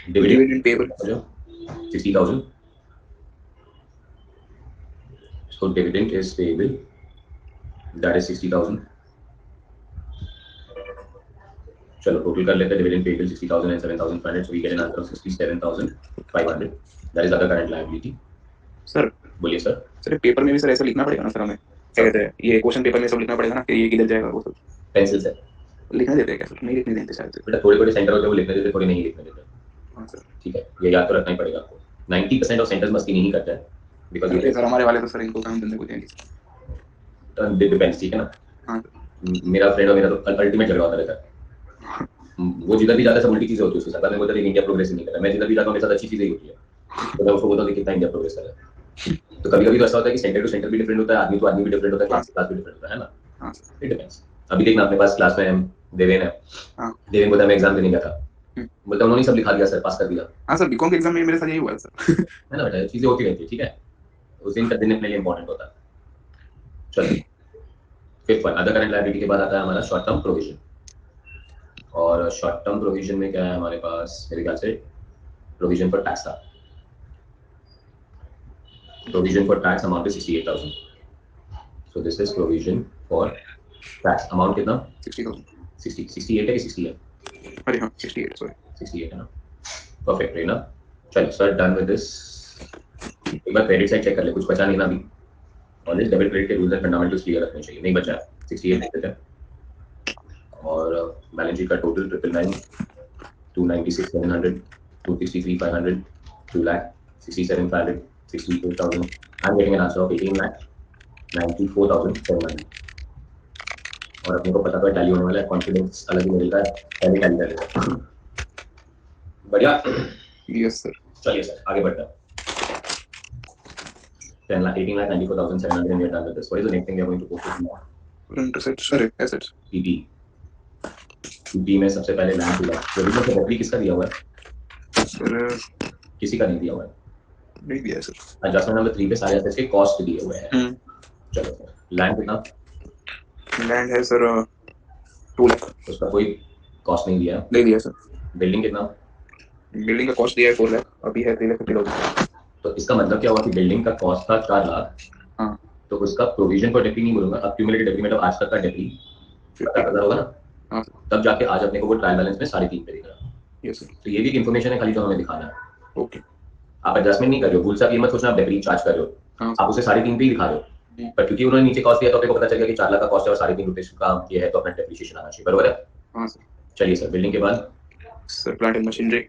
[SPEAKER 2] Dividend payable
[SPEAKER 1] 60,000। So dividend is payable, that is 60,000. चलो टोटल कर लेते हैं, dividend payable 60,000 and 7,500, so we get an answer of 67,500. That is other current liability.
[SPEAKER 2] Sir
[SPEAKER 1] बोलिए सर।
[SPEAKER 2] सर पेपर में भी sir ऐसा लिखना पड़ेगा ना सर हमें, क्या कहते हैं ये क्वेश्चन पेपर में सब लिखना पड़ेगा ना कि ये किधर जाएगा वो सब?
[SPEAKER 1] पेंसिल से
[SPEAKER 2] लिखने देते हैं क्या सर? नहीं लिखने देते शायद।
[SPEAKER 1] बेटा थोड़े थोड़े सेंटर होते हैं वो लिखने देते, थोड़े नहीं लिखने देते।
[SPEAKER 2] हाँ सर।
[SPEAKER 1] ठीक है, ये याद तो रखना ही पड़ेगा आपको। 90% ऑफ सेंटर्स मस्ती नहीं करते हैं, बिकॉज
[SPEAKER 2] अरे सर हमारे वाले तो सर इनको काम धंधे को देंगे।
[SPEAKER 1] डिपेंड्स, ठीक है ना।
[SPEAKER 2] हाँ
[SPEAKER 1] मेरा फ्रेंड और मेरा तो अल्टीमेट झगड़ा होता रहता है। वो जिधर भी जाता है सब उल्टी चीजें होती है उसके साथ। बाद में बोलता है कि इंडिया प्रोग्रेस नहीं कर रहा है। मैं जिधर भी जाता हूँ मेरे साथ अच्छी चीजें ही होती है, तो मैं उसको बोलता हूँ कि कितना इंडिया प्रोग्रेस कर रहा है। तो कभी कभी तो ऐसा होता है कि सेंटर टू सेंटर भी डिफरेंट होता है, आदमी टू आदमी भी डिफरेंट होता है,
[SPEAKER 2] हाँ
[SPEAKER 1] क्लास टू क्लास भी डिफरेंट होता है ना।
[SPEAKER 2] हाँ
[SPEAKER 1] इट डिपेंड्स। अभी देखना अपने पास क्लास में देवेन है।
[SPEAKER 2] हाँ
[SPEAKER 1] देवेन बोलता है मैं एग्जाम देने गया था,
[SPEAKER 2] हम्म।
[SPEAKER 1] बोलता है उन्होंने सब लिखा दिया सर, पास कर दिया।
[SPEAKER 2] हाँ सर बीकॉम के एग्जाम में मेरे साथ यही हुआ है सर।
[SPEAKER 1] है ना बेटा, चीजें होती रहती है, ठीक है। उस दिन का दिन अपने लिए इंपॉर्टेंट होता है। चलो, fifth one, other current liability के बाद आता है हमारा शॉर्ट टर्म प्रोविजन। और शॉर्ट टर्म प्रोविजन में क्या है हमारे पास, मेरे ख्याल से प्रोविजन फॉर टैक्स था। Provision for tax amount is 68,000। So this is provision for tax amount कितना,
[SPEAKER 2] 60,000।
[SPEAKER 1] 68 है कि 60 है?
[SPEAKER 2] अरे हाँ 68 सॉरी।
[SPEAKER 1] 68 है ना, परफेक्ट है ना। चलो सर, डन विद दिस। एक बार क्रेडिट साइड चेक कर ले, कुछ बचा नहीं ना अभी। ऑलवेज डेबिट क्रेडिट के रूल्स एंड फंडामेंटल्स क्लियर रखने चाहिए। नहीं बचा है, 68 लिख देते हैं। और बैलेंस शीट का total 999, 296 700, 263 500, 2 lakh 67 500, 64,000. I'm getting an answer of 18 lakh 94,700. और अपने को पता तो टैली होने वाला है, कॉन्फिडेंस अलग ही मिलता है, पहले टैली कर लेते हैं। बढ़िया।
[SPEAKER 2] Yes sir.
[SPEAKER 1] चलिए सर आगे बढ़ते हैं। 10 lakh 18 lakh 94,700 and we are done with this. What is the next thing we are going to go through now?
[SPEAKER 2] Current assets, अरे assets।
[SPEAKER 1] PP। PP में सबसे पहले लैंड हुआ, प्रोविजन से रेफरी किसका दिया हुआ है?
[SPEAKER 2] सर
[SPEAKER 1] किसी का नहीं दिया हुआ है।
[SPEAKER 2] नहीं दिया है सर।
[SPEAKER 1] एडजस्टमेंट नंबर 3 पे सारे एसेट्स के कॉस्ट दिए हुए हैं। चलो सर, लैंड कितना?
[SPEAKER 2] लैंड है सर 2 लाख।
[SPEAKER 1] उसका कोई कॉस्ट नहीं दिया।
[SPEAKER 2] नहीं दिया सर।
[SPEAKER 1] बिल्डिंग कितना?
[SPEAKER 2] बिल्डिंग का कॉस्ट दिया है 4 लाख, अभी है 3,50,000।
[SPEAKER 1] तो इसका मतलब क्या हुआ कि बिल्डिंग का कॉस्ट था 4 लाख।
[SPEAKER 2] हाँ
[SPEAKER 1] तो उसका प्रोविजन फॉर डेप्री नहीं बोलूंगा, अक्यूमुलेटेड डेप्री मतलब आज तक का डेप्री 50,000 होगा ना।
[SPEAKER 2] हाँ
[SPEAKER 1] तब जाके आज अपने को वो ट्रायल बैलेंस में 3.5 पे दिख रहा।
[SPEAKER 2] Yes sir.
[SPEAKER 1] तो ये भी एक इन्फॉर्मेशन है खाली जो हमें दिखाना है।
[SPEAKER 2] ओके।
[SPEAKER 1] आप एडजस्टमेंट नहीं कर रहे हो, भूल सा कीमत सोचना आप डेप्री चार्ज कर रहे हो।
[SPEAKER 2] हाँ
[SPEAKER 1] आप उसे 3.5 पे ही दिखा रहे हो, पर क्योंकि उन्होंने नीचे कॉस्ट दिया तो अपने को पता चल गया कि 4 लाख का कॉस्ट है और 3.5 रुपए का ये है, तो अपना डेप्रिसिएशन आना चाहिए, बरोबर है।
[SPEAKER 2] हाँ सर।
[SPEAKER 1] चलिए सर, बिल्डिंग के बाद
[SPEAKER 2] sir plant and machinery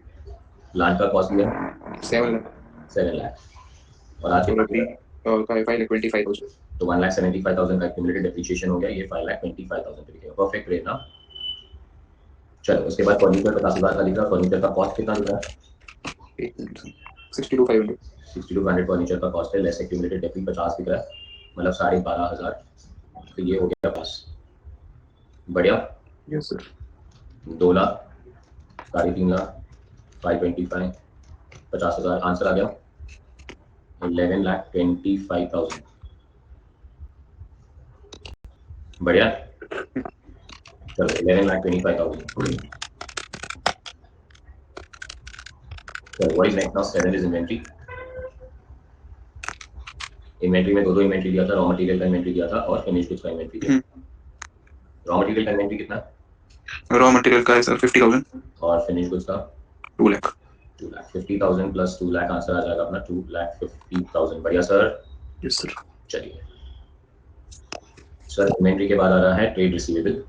[SPEAKER 1] plant का कॉस्ट दिया
[SPEAKER 2] 7 लाख
[SPEAKER 1] 7 लाख। और आज
[SPEAKER 2] और
[SPEAKER 1] के
[SPEAKER 2] अभी का 5,25,000।
[SPEAKER 1] तो 1,75,000 का एक्यूमुलेटेड डेप्रिसिएशन हो गया, ये 5,25,000 पे दिखेगा। परफेक्ट रेट ना। चलो उसके बाद फर्नीचर 50,000 का दिख रहा है। फर्नीचर का कॉस्ट कितना दिख रहा है?
[SPEAKER 2] 62,500।
[SPEAKER 1] 62,500 फर्नीचर का कॉस्ट है, लेस एक्यूमुलेटेड डेप्री 50 दिख रहा है, मतलब 12,500। तो ये हो गया पास। बढ़िया।
[SPEAKER 2] Yes sir.
[SPEAKER 1] 2 lakh 3.5 lakh 525 50,000 answer आ गया 11,25,000। बढ़िया। चलो 11,25,000। चलो what is next now? 7 is inventory. Inventory में दो इन्वेंट्री दिया था, रॉ मटेरियल का इन्वेंट्री दिया था और फिनिश गुड्स का इन्वेंट्री दिया। रॉ मटेरियल का इन्वेंट्री कितना?
[SPEAKER 2] रॉ मटेरियल का है सर 50,000
[SPEAKER 1] और फिनिश गुड्स का
[SPEAKER 2] 2 लाख।
[SPEAKER 1] 2 लाख। 50,000 प्लस 2 लाख आंसर आ जाएगा अपना 2,50,000। बढ़िया सर।
[SPEAKER 2] Yes sir.
[SPEAKER 1] चलिए सर, इन्वेंट्री के बाद आ रहा है trade receivable.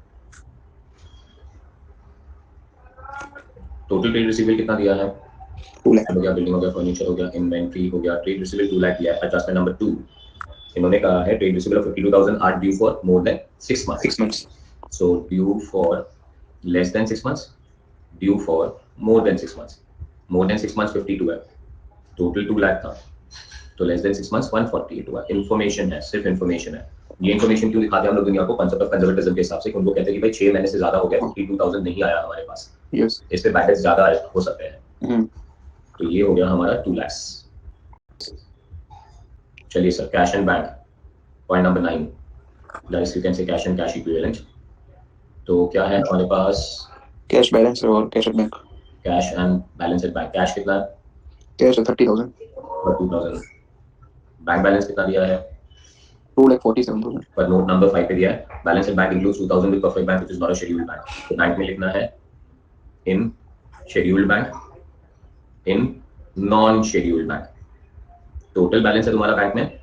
[SPEAKER 1] Total trade receivable कितना दिया है?
[SPEAKER 2] 2 लाख।
[SPEAKER 1] हो गया, बिल्डिंग हो गया, फर्नीचर हो गया, इन्वेंट्री हो गया, ट्रेड रिसीवेबल 2 लाख दिया है। एडजस्टमेंट नंबर 2, इन्होंने कहा है trade receivable of 52,000 are due for more than 6 months.
[SPEAKER 2] 6 months।
[SPEAKER 1] So due for less than 6 months, due for more than 6 months. More than 6 months 52 है, टोटल 2 लाख था, तो लेस देन 6 मंथ्स 148 हुआ। Information है, सिर्फ information है। ये इन्फॉर्मेशन क्यों दिखाते हैं हम लोग दुनिया को? कंसेप्ट ऑफ कंजर्वेटिज्म के हिसाब से। उनको कहते हैं कि भाई 6 महीने से ज्यादा हो गया, 52,000 नहीं आया हमारे पास,
[SPEAKER 2] यस।
[SPEAKER 1] इस पे बैलेंस ज्यादा हो सकते हैं। तो ये हो गया हमारा 2 lakhs। चलिए sir, cash and bank, point number 9, that you can say cash and cash equivalent. तो क्या है हमारे पास?
[SPEAKER 2] कैश बैलेंस और cash at bank.
[SPEAKER 1] Cash and balance at bank. Cash कितना है?
[SPEAKER 2] कैश 30,000।
[SPEAKER 1] 32,000। बैंक बैलेंस कितना दिया है?
[SPEAKER 2] 2,47,000।
[SPEAKER 1] पर नोट नंबर 5 पे दिया है balance at bank includes 2,000 with perfect bank which is not a scheduled bank. तो बैंक में लिखना है in scheduled bank, in non scheduled bank. Total balance है तुम्हारा बैंक में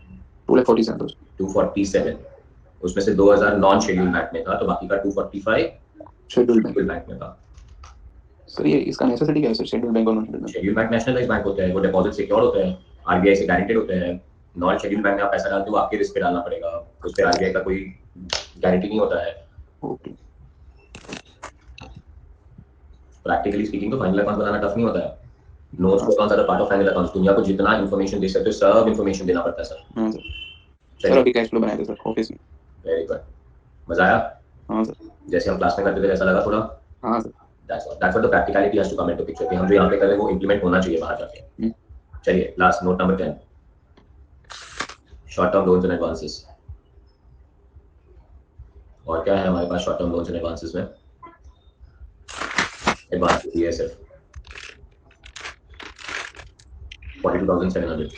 [SPEAKER 2] 2,47,000।
[SPEAKER 1] 247, उसमें से 2,000 नॉन शेड्यूल्ड बैंक में था, तो बाकी का 245
[SPEAKER 2] शेड्यूल्ड
[SPEAKER 1] बैंक में था।
[SPEAKER 2] सर ये इसका नेसेसिटी क्या है सर, शेड्यूल्ड बैंक और non scheduled bank?
[SPEAKER 1] Scheduled bank nationalised bank होते हैं, वो डिपॉजिट सिक्योर होते हैं, आरबीआई से गारंटेड होते हैं। नॉन शेड्यूल्ड बैंक में आप पैसा डालते हो आपके रिस्क पे डालना पड़ेगा, उस पर आरबीआई का कोई गारंटी नहीं होता है।
[SPEAKER 2] ओके,
[SPEAKER 1] प्रैक्टिकली स्पीकिंग तो फाइनल अकाउंट बनाना टफ नहीं होता है। Notes to accounts are part of final accounts. दुनिया को जितना इन्फॉर्मेशन दे सकते हो सब इन्फॉर्मेशन देना पड़ता है सर।
[SPEAKER 2] हाँ सर। सर अभी कैश फ्लो बनाए थे सर ऑफिस में।
[SPEAKER 1] वेरी गुड, मजा आया?
[SPEAKER 2] हाँ सर।
[SPEAKER 1] जैसे हम क्लास में करते थे वैसा लगा थोड़ा?
[SPEAKER 2] हाँ sir.
[SPEAKER 1] That's what the practicality has to come into picture कि हम जो यहाँ पे कर रहे हैं वो इम्प्लीमेंट होना चाहिए बाहर जाके। चलिए last note number 10, short term loans and advances. और क्या है हमारे पास short term loans and advances में? एडवांस ये सिर्फ 42,700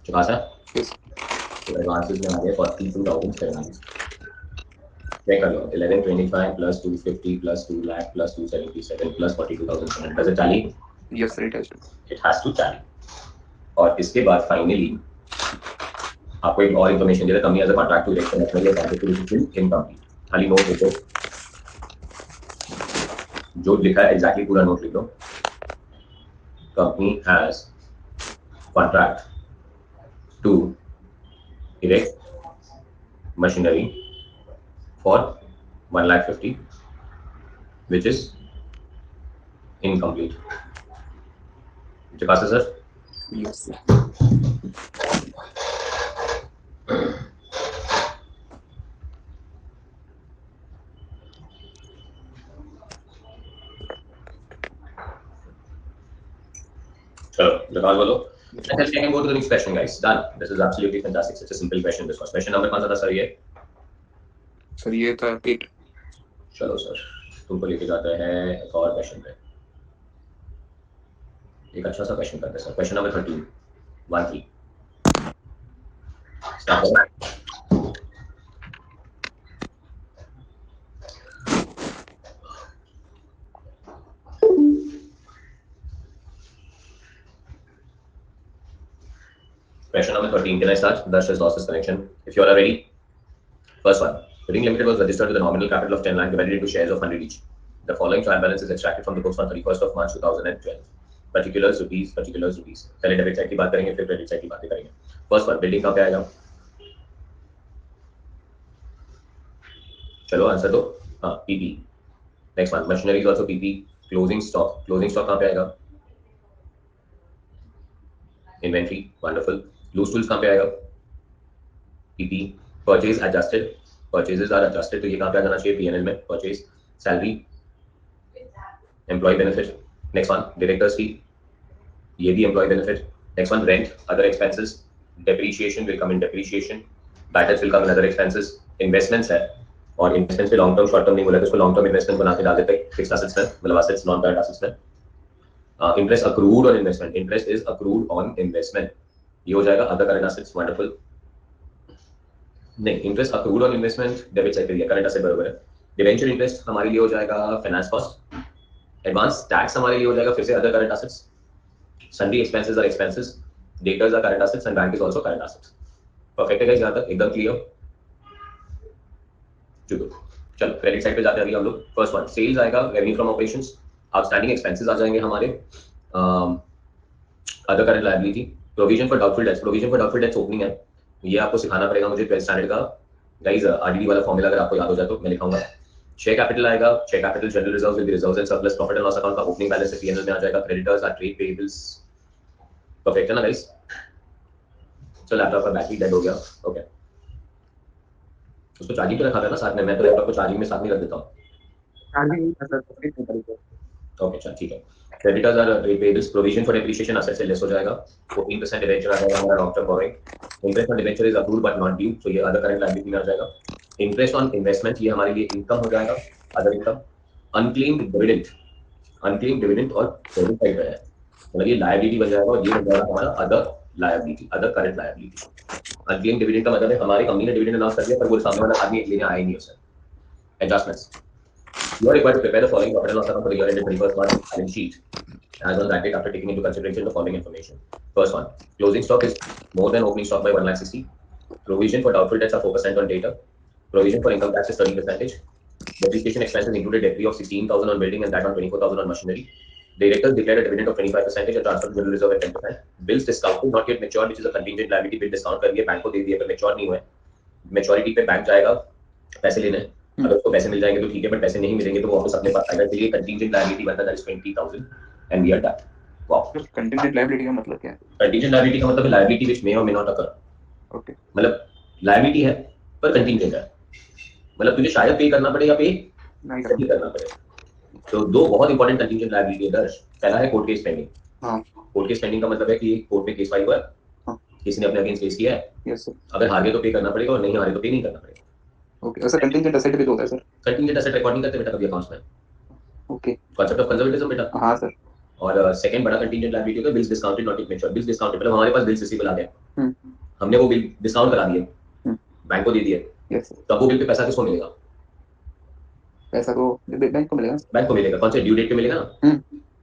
[SPEAKER 1] चुका सा। तो एडवांसेस में आ गए 42,700। चेक कर लो, 1125 plus 250 plus 2 lakh plus 277 plus 42,700। Does it tally?
[SPEAKER 2] Yes sir,
[SPEAKER 1] it has to tally. और इसके बाद फाइनली आपको एक और इन्फॉर्मेशन दे रहा है, company as a contract to erect national या कॉन्ट्रैक्ट टू इनकम्प्लीट। खाली नोट लिखो, जो लिखा है एग्जैक्टली पूरा नोट लिख लो। Company has contract to erect machinery for 1,50,000 which is incomplete. Sir
[SPEAKER 2] yes sir.
[SPEAKER 1] चलो जवाब बोलो। Let's take and go to the next question, guys. Done. This is absolutely fantastic. Such a simple question. This was question number कौन सा था sir? ये
[SPEAKER 2] sir ये था 8।
[SPEAKER 1] चलो सर तुमको लेके जाते हैं एक और क्वेश्चन पे। एक अच्छा सा क्वेश्चन करते हैं सर। क्वेश्चन नंबर 13, 1-3 स्टार्ट करो। Question number 13. Can I start? Dash has lost his connection. If you all are ready. First one. Ring Limited was registered with a nominal capital of 10 lakh divided into shares of 100 each. The following trial balance is extracted from the books on 31st of March 2012. Particulars rupees, particulars rupees. पहले debit side की बात करेंगे फिर credit side की बातें करेंगे। First one, building कहाँ पे आएगा? चलो आंसर दो। हाँ PP. Next one, machinery is also PP. Closing stock, closing stock कहाँ पे आएगा? Inventory, wonderful. लूज टूल्स कहाँ पे आएगा? PP. Purchase adjusted, purchases are adjusted, तो ये कहाँ पे आ जाना चाहिए? पीएनएल में। Purchase, salary, employee benefit. Next one, directors fee, ये भी employee benefit. Next one, rent, other expenses, depreciation will come in depreciation, batters will come in other expenses. Investments है और इन्वेस्टमेंट्स पे लॉन्ग टर्म शॉर्ट टर्म नहीं बोला, तो उसको long term investment बना के डाल देते हैं फिक्स्ड एसेट्स में, मतलब एसेट्स नॉन करंट एसेट्स में। Interest accrued on investment, interest is accrued on investment, ये हो जाएगा अदर करंट एसेट्स। वंडरफुल। नहीं, interest accrued on investment debit side पे दिया, करंट एसेट बराबर है। डिवेंचर इंटरेस्ट हमारे लिए हो जाएगा फाइनेंस कॉस्ट। एडवांस टैक्स हमारे लिए हो जाएगा फिर से other current assets. Sundry expenses are expenses, debtors are current assets and bank is also current assets. Perfect है गाइस, यहां तक एकदम क्लियर? चलो क्रेडिट साइड पे जाते हैं अभी हम लोग। फर्स्ट वन, सेल्स आएगा, revenue from operations, outstanding expenses आ जाएंगे हमारे, other current liability, provision for doubtful debts. Provision for doubtful debts opening है, ये आपको सिखाना पड़ेगा मुझे 12th स्टैंडर्ड का गाइस। आरडीडी वाला फॉर्मूला अगर आपको याद हो जाए तो मैं लिखाऊंगा। शेयर कैपिटल आएगा, share capital general reserves will be reserves and surplus, profit and loss account का ओपनिंग बैलेंस से पीएनएल में आ जाएगा। Creditors are trade payables. Perfect है ना गाइस? चलो लैपटॉप का बैटरी डेड हो गया, ओके उसको चार्जिंग पे रखा था ना साथ में, मैं तो लैपटॉप को चार्जिंग में साथ नहीं रख देता हूँ। ओके चल ठीक है। Creditors are trade payables, provision for depreciation asset से लेस हो जाएगा, 14% डिवेंचर आ जाएगा हमारा long term borrowing. Interest on debenture is accrued but not due, तो ये अदर करंट लायबिलिटी में आ जाएगा। इंटरेस्ट ऑन इन्वेस्टमेंट ये हमारे लिए इनकम हो जाएगा, other income. Unclaimed dividend, unclaimed dividend और क्रेडिट साइड पे है, मतलब ये लायबिलिटी बन जाएगा और ये बन जाएगा हमारा other liability, other current liability. Unclaimed dividend का मतलब है हमारी कंपनी ने डिविडेंड अनाउंस कर दिया पर वो सामने वाला आदमी लेने आया ही नहीं उसे। Adjustments, you are required to prepare the following profit and loss account for the year ended 31st March balance sheet as on that date after taking into consideration the following information. First one, closing stock is more than opening stock by 1,60,000. Provision for doubtful debts are 4% on data. Provision for income tax is 30%. Depreciation expenses included debris of 16,000 on building and that on 24,000 on machinery. Directors declared a dividend of 25% and transferred general reserve at 10%. Bills discounted not yet matured, which is a contingent liability. Bill discount कर दिए, bank को दे दिए, पर mature नहीं हुए. Maturity पे bank जाएगा पैसे लेने. अगर उसको पैसे मिल जाएंगे तो ठीक है, बट पैसे नहीं मिलेंगे तो वापस अपने पास आएगा. तो ये कंटीजेंट लायबिलिटी बनता है, that is 20,000 and we are done. Wow.
[SPEAKER 2] Contingent liability का मतलब क्या है?
[SPEAKER 1] कंटीजेंट लायबिलिटी का मतलब है लायबिलिटी व्हिच मे और मे नॉट अकर.
[SPEAKER 2] ओके,
[SPEAKER 1] मतलब लायबिलिटी है पर कंटीजेंट है. मतलब तुझे शायद पे करना पड़ेगा, पे नहीं करना पड़ेगा. तो दो बहुत इंपॉर्टेंट कंटीजेंट लायबिलिटी है दर्श. पहला है कोर्ट केस पेंडिंग. हाँ, कोर्ट केस पेंडिंग का मतलब है कि कोर्ट में केस फाइल हुआ है, हाँ, किसी ने अपने अगेंस्ट केस किया है. Yes sir. अगर हार गए तो पे करना पड़ेगा और नहीं हारे तो पे नहीं करना पड़ेगा. Okay sir. कंटीजेंट एसेट भी तो होता है सर. कंटीजेंट एसेट रिकॉर्डिंग करते बेटा कभी अकाउंट्स में. ओके, कॉन्सेप्ट ऑफ कंजर्वेटिज्म बेटा. हाँ सर. और सेकंड बड़ा कंटीजेंट लायबिलिटी होता है bills discounted not yet mature. Bills discounted मतलब हमारे पास बिल्स रिसीवेबल आ गए, हमने वो बिल डिस्काउंट करा दिए, बैंक को दे दिए. Yes sir. तब वो बिल पे पैसा किसको मिलेगा? पैसा तो बैंक को मिलेगा. बैंक को मिलेगा. कौन से ड्यू डेट पे मिलेगा ना.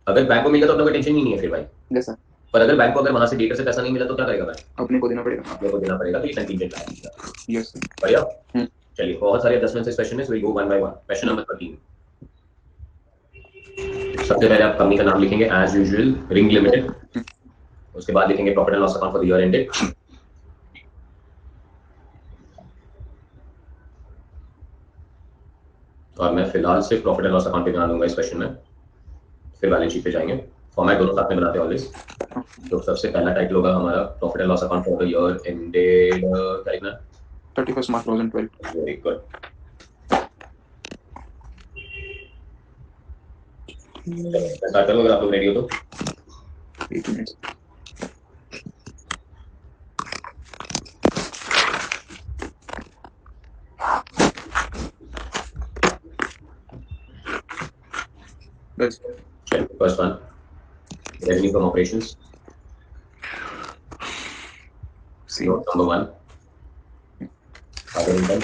[SPEAKER 1] अगर बैंक को मिलेगा तो अपना कोई टेंशन ही नहीं है फिर भाई. Yes sir. पर अगर बैंक को अगर वहां से डेटर से पैसा नहीं मिला तो क्या करेगा बैंक? अपने को देना पड़ेगा. अपने को देना पड़ेगा. तो ये कंटीजेंट लायबिलिटी. Yes sir. बढ़िया. चलिए, बहुत सारे एडजस्टमेंट्स इस क्वेश्चन में, so will go one by one. Question number 13. सबसे पहले आप कंपनी का नाम लिखेंगे एज यूजुअल, रिंग लिमिटेड. उसके बाद लिखेंगे profit and loss account for the year ended. और मैं फिलहाल सिर्फ प्रॉफिट एंड लॉस अकाउंट पे ध्यान दूंगा इस क्वेश्चन में, फिर बैलेंस शीट पे जाएंगे. फॉर्मेट दोनों साथ में बनाते हैं ऑलवेज. तो सबसे पहला टाइटल होगा हमारा profit and loss account for the year ended. क्या लिखना? 31 मार्च 2012. Very good. स्टार्ट करो अगर आप लोग रेडी हो तो. 8 minutes. Best. First one, revenue from operations. Note number 1, other income.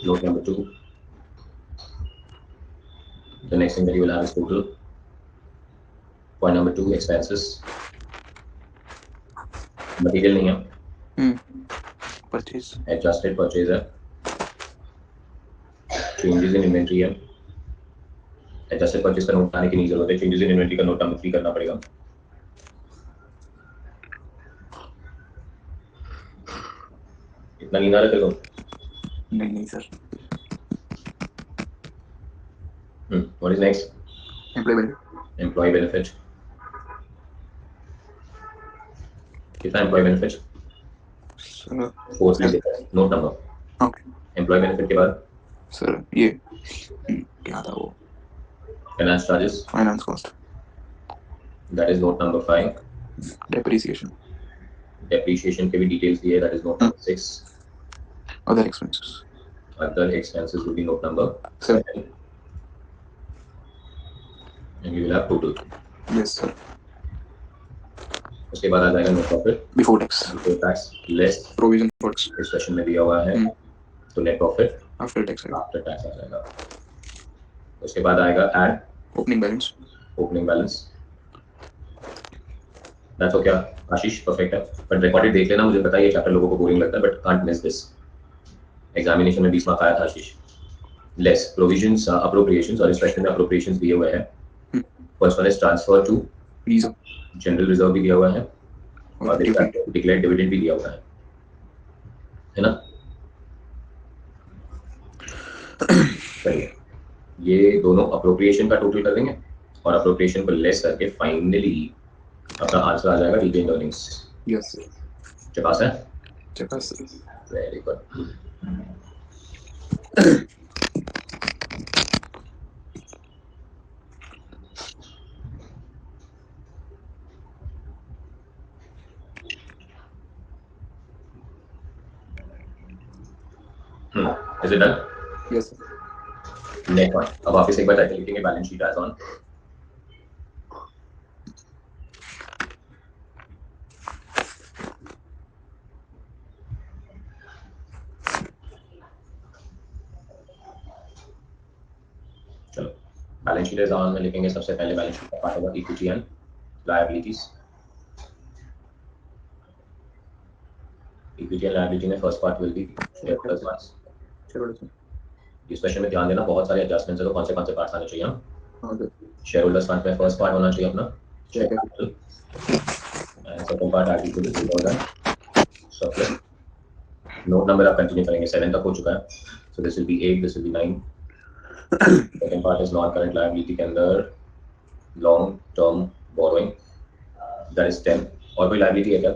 [SPEAKER 1] Note number 2. The next thing that you will have is total. Point number 2, expenses. Material नहीं है. Purchase. Adjusted purchase है. Changes in inventory है. Adjusted purchase का note आने की नहीं जरूरत है. Changes in inventory का नोट नंबर 3 करना पड़ेगा. इतना नींद आ रहा है तेरे को? नहीं sir. What is next? Employee benefit. Employee benefit. कितना employee benefit? Sir 4 note number. Okay. Employee benefit के बाद सर ये क्या था वो? Finance charges. Finance cost. That is note number 5. Depreciation. Depreciation के भी details दिए. That is note number 6. Other expenses. Other expenses will be note number 7. And you will have total. Yes sir. उसके बाद आ जाएगा net profit before tax. Before tax less provision for tax. इस session में दिया हुआ है. तो net profit after tax आ जाएगा. उसके बाद आएगा add opening balance. Opening balance. That's okay Ashish, perfect है. but recorded देख लेना. मुझे पता है ये चैप्टर लोगों को बोरिंग लगता है, but can't miss this. Examination में 20 मार्क आया था आशीष. लेस प्रोविजंस अप्रोप्रिएशंस, और इस क्वेश्चन में अप्रोप्रिएशंस दिए हुए हैं. First one is transfer to reserve. General reserve भी दिया हुआ है और डिक्लेयर्ड डिविडेंड भी दिया हुआ है ना. चलिए, ये दोनों अप्रोप्रिएशन का टोटल कर देंगे और अप्रोप्रिएशन को लेस करके फाइनली अपना आंसर आ जाएगा रिटेन्ड अर्निंग्स. Yes sir. चपास है. चपास. Very good. Is it done? Yes sir. Next one. अब आप इसे एक बार टाइटल लिखेंगे बैलेंस शीट एज ऑन. चलो, बैलेंस शीट एज ऑन में लिखेंगे. सबसे पहले बैलेंस शीट का पार्ट होगा equity and liabilities. Equity and liability में first part will be share plus once. इस क्वेश्चन में ध्यान देना, बहुत सारे एडजस्टमेंट्स है तो कौन से पार्ट्स आने चाहिए. शेयर होल्डर्स फंड में फर्स्ट पार्ट होना चाहिए अपना share capital and second part as equal to 2000 surplus. Note number आप कंटिन्यू करेंगे, 7 तक हो चुका है, so this will be 8, this will be 9। Second part is non current liability के अंदर long term borrowing, that is 10। और कोई लायबिलिटी है क्या?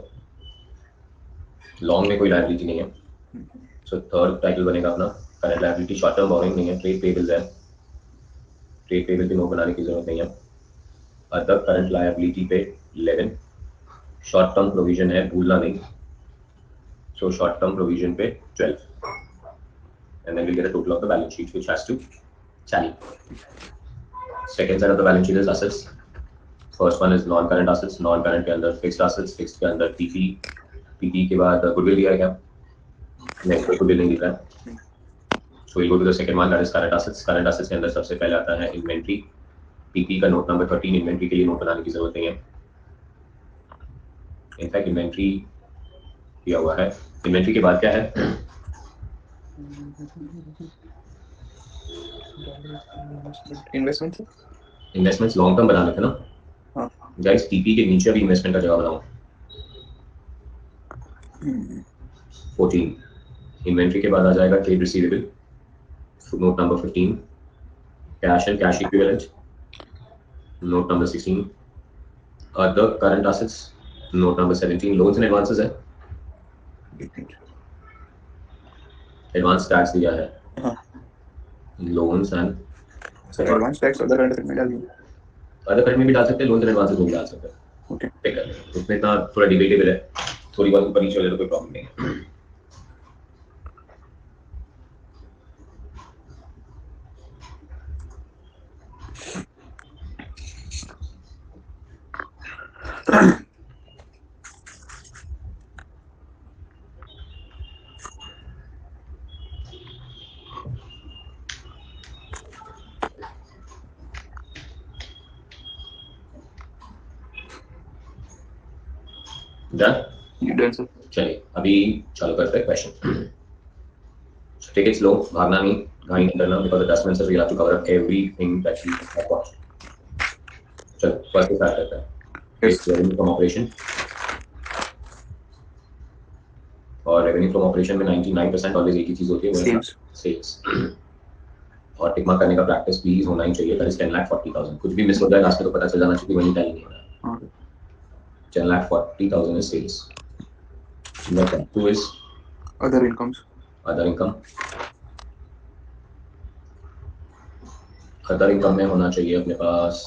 [SPEAKER 1] लॉन्ग में कोई लायबिलिटी नहीं है, सो थर्ड टाइटल बनेगा अपना current liability. Short term borrowing नहीं है, ट्रेड पेबल्स है, ट्रेड पेबल की नोट बनाने की जरूरत नहीं है। अदर करंट लायबिलिटी पे 11, शॉर्ट टर्म प्रोविजन है, भूलना नहीं, सो शॉर्ट टर्म प्रोविजन पे 12, and then we'll get a total of the balance sheet which has to tally. Second side of the balance sheet is assets. First one is non-current assets. Non-current के अंदर fixed assets, fixed के अंदर PP, PP के बाद goodwill दिया है क्या? नहीं, कोई goodwill नहीं दिख रहा है। So we'll go to the second one, that is current assets. Current assets के अंदर सबसे पहले आता है inventory. PP का नोट नंबर 13, इन्वेंट्री के लिए नोट बनाने की जरूरत नहीं है। इनफैक्ट इन्वेंट्री दिया हुआ है। इन्वेंट्री के बाद क्या है?
[SPEAKER 2] इन्वेस्टमेंट,
[SPEAKER 1] इन्वेस्टमेंट्स लॉन्ग टर्म बनाने थे ना।
[SPEAKER 2] हाँ
[SPEAKER 1] गाइस टीपी के नीचे भी इन्वेस्टमेंट का जगह बनाओ। 14 इन्वेंट्री के बाद आ जाएगा trade receivable, note number 15। Cash and cash equivalent, note number 16। Other current assets, note number 17। Loans and advances है, एडवांस टैक्स दिया है,
[SPEAKER 2] हाँ
[SPEAKER 1] loans and
[SPEAKER 2] sir advance tax other current में डाल दिया।
[SPEAKER 1] अदर करंट में भी डाल सकते हैं, लोन्स एंड एडवांसेस में भी डाल सकते हैं।
[SPEAKER 2] ओके
[SPEAKER 1] ठीक है, उसमें इतना थोड़ा डिबेटेबल है, थोड़ी बात ऊपर नीचे हो जाए तो कोई प्रॉब्लम नहीं है।
[SPEAKER 2] Done sir.
[SPEAKER 1] चलिए अभी चालू करते हैं क्वेश्चन। टेक इट स्लो, भागना नहीं, गाड़ी नहीं करना, because the 10 minutes we have to cover up everything that we have watched. चलो फर्स्ट स्टार्ट करते हैं।
[SPEAKER 2] Yes.
[SPEAKER 1] रेवेन्यू फ्रॉम ऑपरेशन, और रेवेन्यू फ्रॉम ऑपरेशन में 99% ऑलवेज एक ही चीज होती है, वो है
[SPEAKER 2] Sales.
[SPEAKER 1] सेल्स। और टिक मार्क करने का प्रैक्टिस प्लीज होना ही चाहिए। That is 10,40,000। कुछ भी मिस हो जाए लास्ट में तो पता चल जाना चाहिए वही टैली नहीं हो रहा है। 10,40,000 is sales. Number 2 is
[SPEAKER 2] Other incomes.
[SPEAKER 1] Other income. Other income में होना चाहिए अपने पास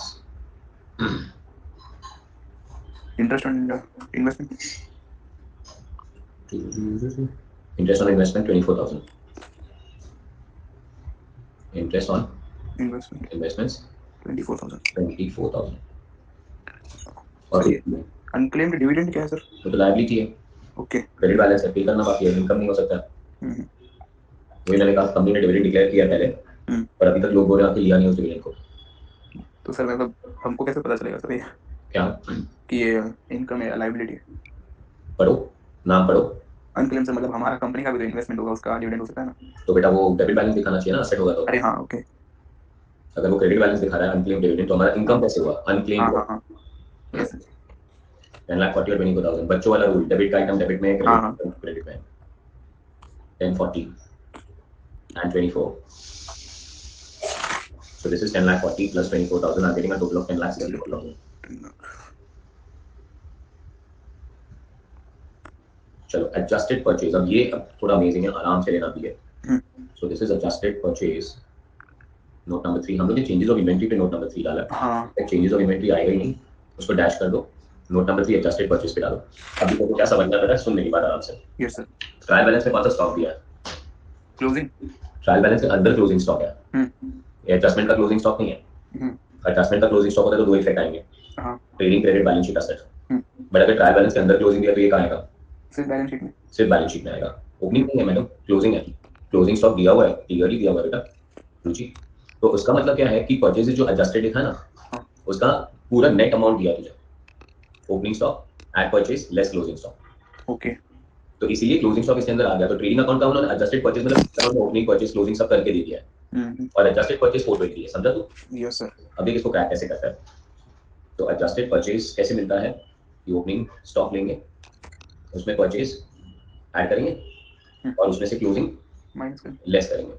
[SPEAKER 2] Interest on investment.
[SPEAKER 1] Interest on investment 24,000। Interest on
[SPEAKER 2] Investment.
[SPEAKER 1] Investments
[SPEAKER 2] 24,000.
[SPEAKER 1] 24,000।
[SPEAKER 2] Sir
[SPEAKER 1] और
[SPEAKER 2] ये unclaimed dividend क्या है सर?
[SPEAKER 1] वो तो लायबिलिटी है,
[SPEAKER 2] Okay.
[SPEAKER 1] क्रेडिट बैलेंस है, पे करना बाकी है, इनकम नहीं हो सकता।
[SPEAKER 2] हम्म
[SPEAKER 1] वही मैंने कहा, कंपनी ने डिविडेंड डिक्लेयर किया पहले, पर अभी तक लोग बोल रहे हैं कि लिया नहीं उस डिविडेंड को।
[SPEAKER 2] तो सर मतलब हमको कैसे पता चलेगा सर ये
[SPEAKER 1] क्या?
[SPEAKER 2] कि ये इनकम है लायबिलिटी है?
[SPEAKER 1] पढ़ो, नाम पढ़ो।
[SPEAKER 2] अनक्लेम सर मतलब हमारा कंपनी का भी तो इन्वेस्टमेंट होगा, उसका डिविडेंड हो सकता है ना?
[SPEAKER 1] तो बेटा वो डेबिट बैलेंस दिखाना चाहिए ना, असेट होगा तो।
[SPEAKER 2] अरे हाँ ओके।
[SPEAKER 1] अगर वो क्रेडिट बैलेंस दिखा रहा है अनक्लेम डिविडेंड, तो हमारा इनकम कैसे हुआ? अनक्लेम
[SPEAKER 2] हाँ हाँ हाँ यस
[SPEAKER 1] 10,40,000 और 24,000। बच्चों वाला रूल, डेबिट का आइटम डेबिट में,
[SPEAKER 2] हाँ हाँ
[SPEAKER 1] क्रेडिट में 1040 and 24. So this is 10,40,000 plus 24,000. I'm getting a total of 10,74,000. चलो adjusted purchase, अब ये अब थोड़ा अमेजिंग है, आराम से लेना भी है। So this is adjusted purchase, note number 3। हम लोग ने चेंजेस ऑफ इन्वेंटरी पे नोट नंबर 3 डाला है।
[SPEAKER 2] हाँ
[SPEAKER 1] चेंजेस ऑफ इन्वेंटरी आएगा ही नहीं, उसको डैश कर दो, नोट नंबर 3 एडजस्टेड परचेज पे डालो। अभी तो क्या समझना है, सुनने की बात आराम से।
[SPEAKER 2] Yes sir.
[SPEAKER 1] ट्रायल बैलेंस में कौन सा स्टॉक दिया है?
[SPEAKER 2] क्लोजिंग।
[SPEAKER 1] ट्रायल बैलेंस के अंदर क्लोजिंग स्टॉक है, ये एडजस्टमेंट का क्लोजिंग स्टॉक नहीं है। एडजस्टमेंट का क्लोजिंग स्टॉक होता है तो दो इफेक्ट आएंगे, trading credit balance sheet asset. But अगर ट्रायल बैलेंस के अंदर क्लोजिंग दिया तो ये कहाँ आएगा?
[SPEAKER 2] सिर्फ बैलेंस शीट में।
[SPEAKER 1] सिर्फ बैलेंस शीट में आएगा, ओपनिंग नहीं है मैडम, क्लोजिंग है। क्लोजिंग स्टॉक दिया हुआ है, क्लियरली दिया हुआ है बेटा रुचि। तो उसका मतलब क्या है कि परचेज जो एडजस्टेड लिखा है ना, उसका पूरा नेट अमाउंट दिया तुझे, opening stock at purchase less closing stock.
[SPEAKER 2] Okay
[SPEAKER 1] तो इसीलिए क्लोजिंग स्टॉक इसके अंदर आ गया। तो ट्रेडिंग अकाउंट का उन्होंने एडजस्टेड परचेज मतलब ओपनिंग परचेज क्लोजिंग सब करके दे दिया है। और एडजस्टेड परचेज 420 है, समझा तू?
[SPEAKER 2] Yes sir.
[SPEAKER 1] अब देख इसको क्रैक कैसे करता है। तो एडजस्टेड परचेज कैसे मिलता है कि ओपनिंग स्टॉक लेंगे, उसमें परचेज ऐड करेंगे और उसमें से क्लोजिंग
[SPEAKER 2] माइनस करें,
[SPEAKER 1] लेस करेंगे,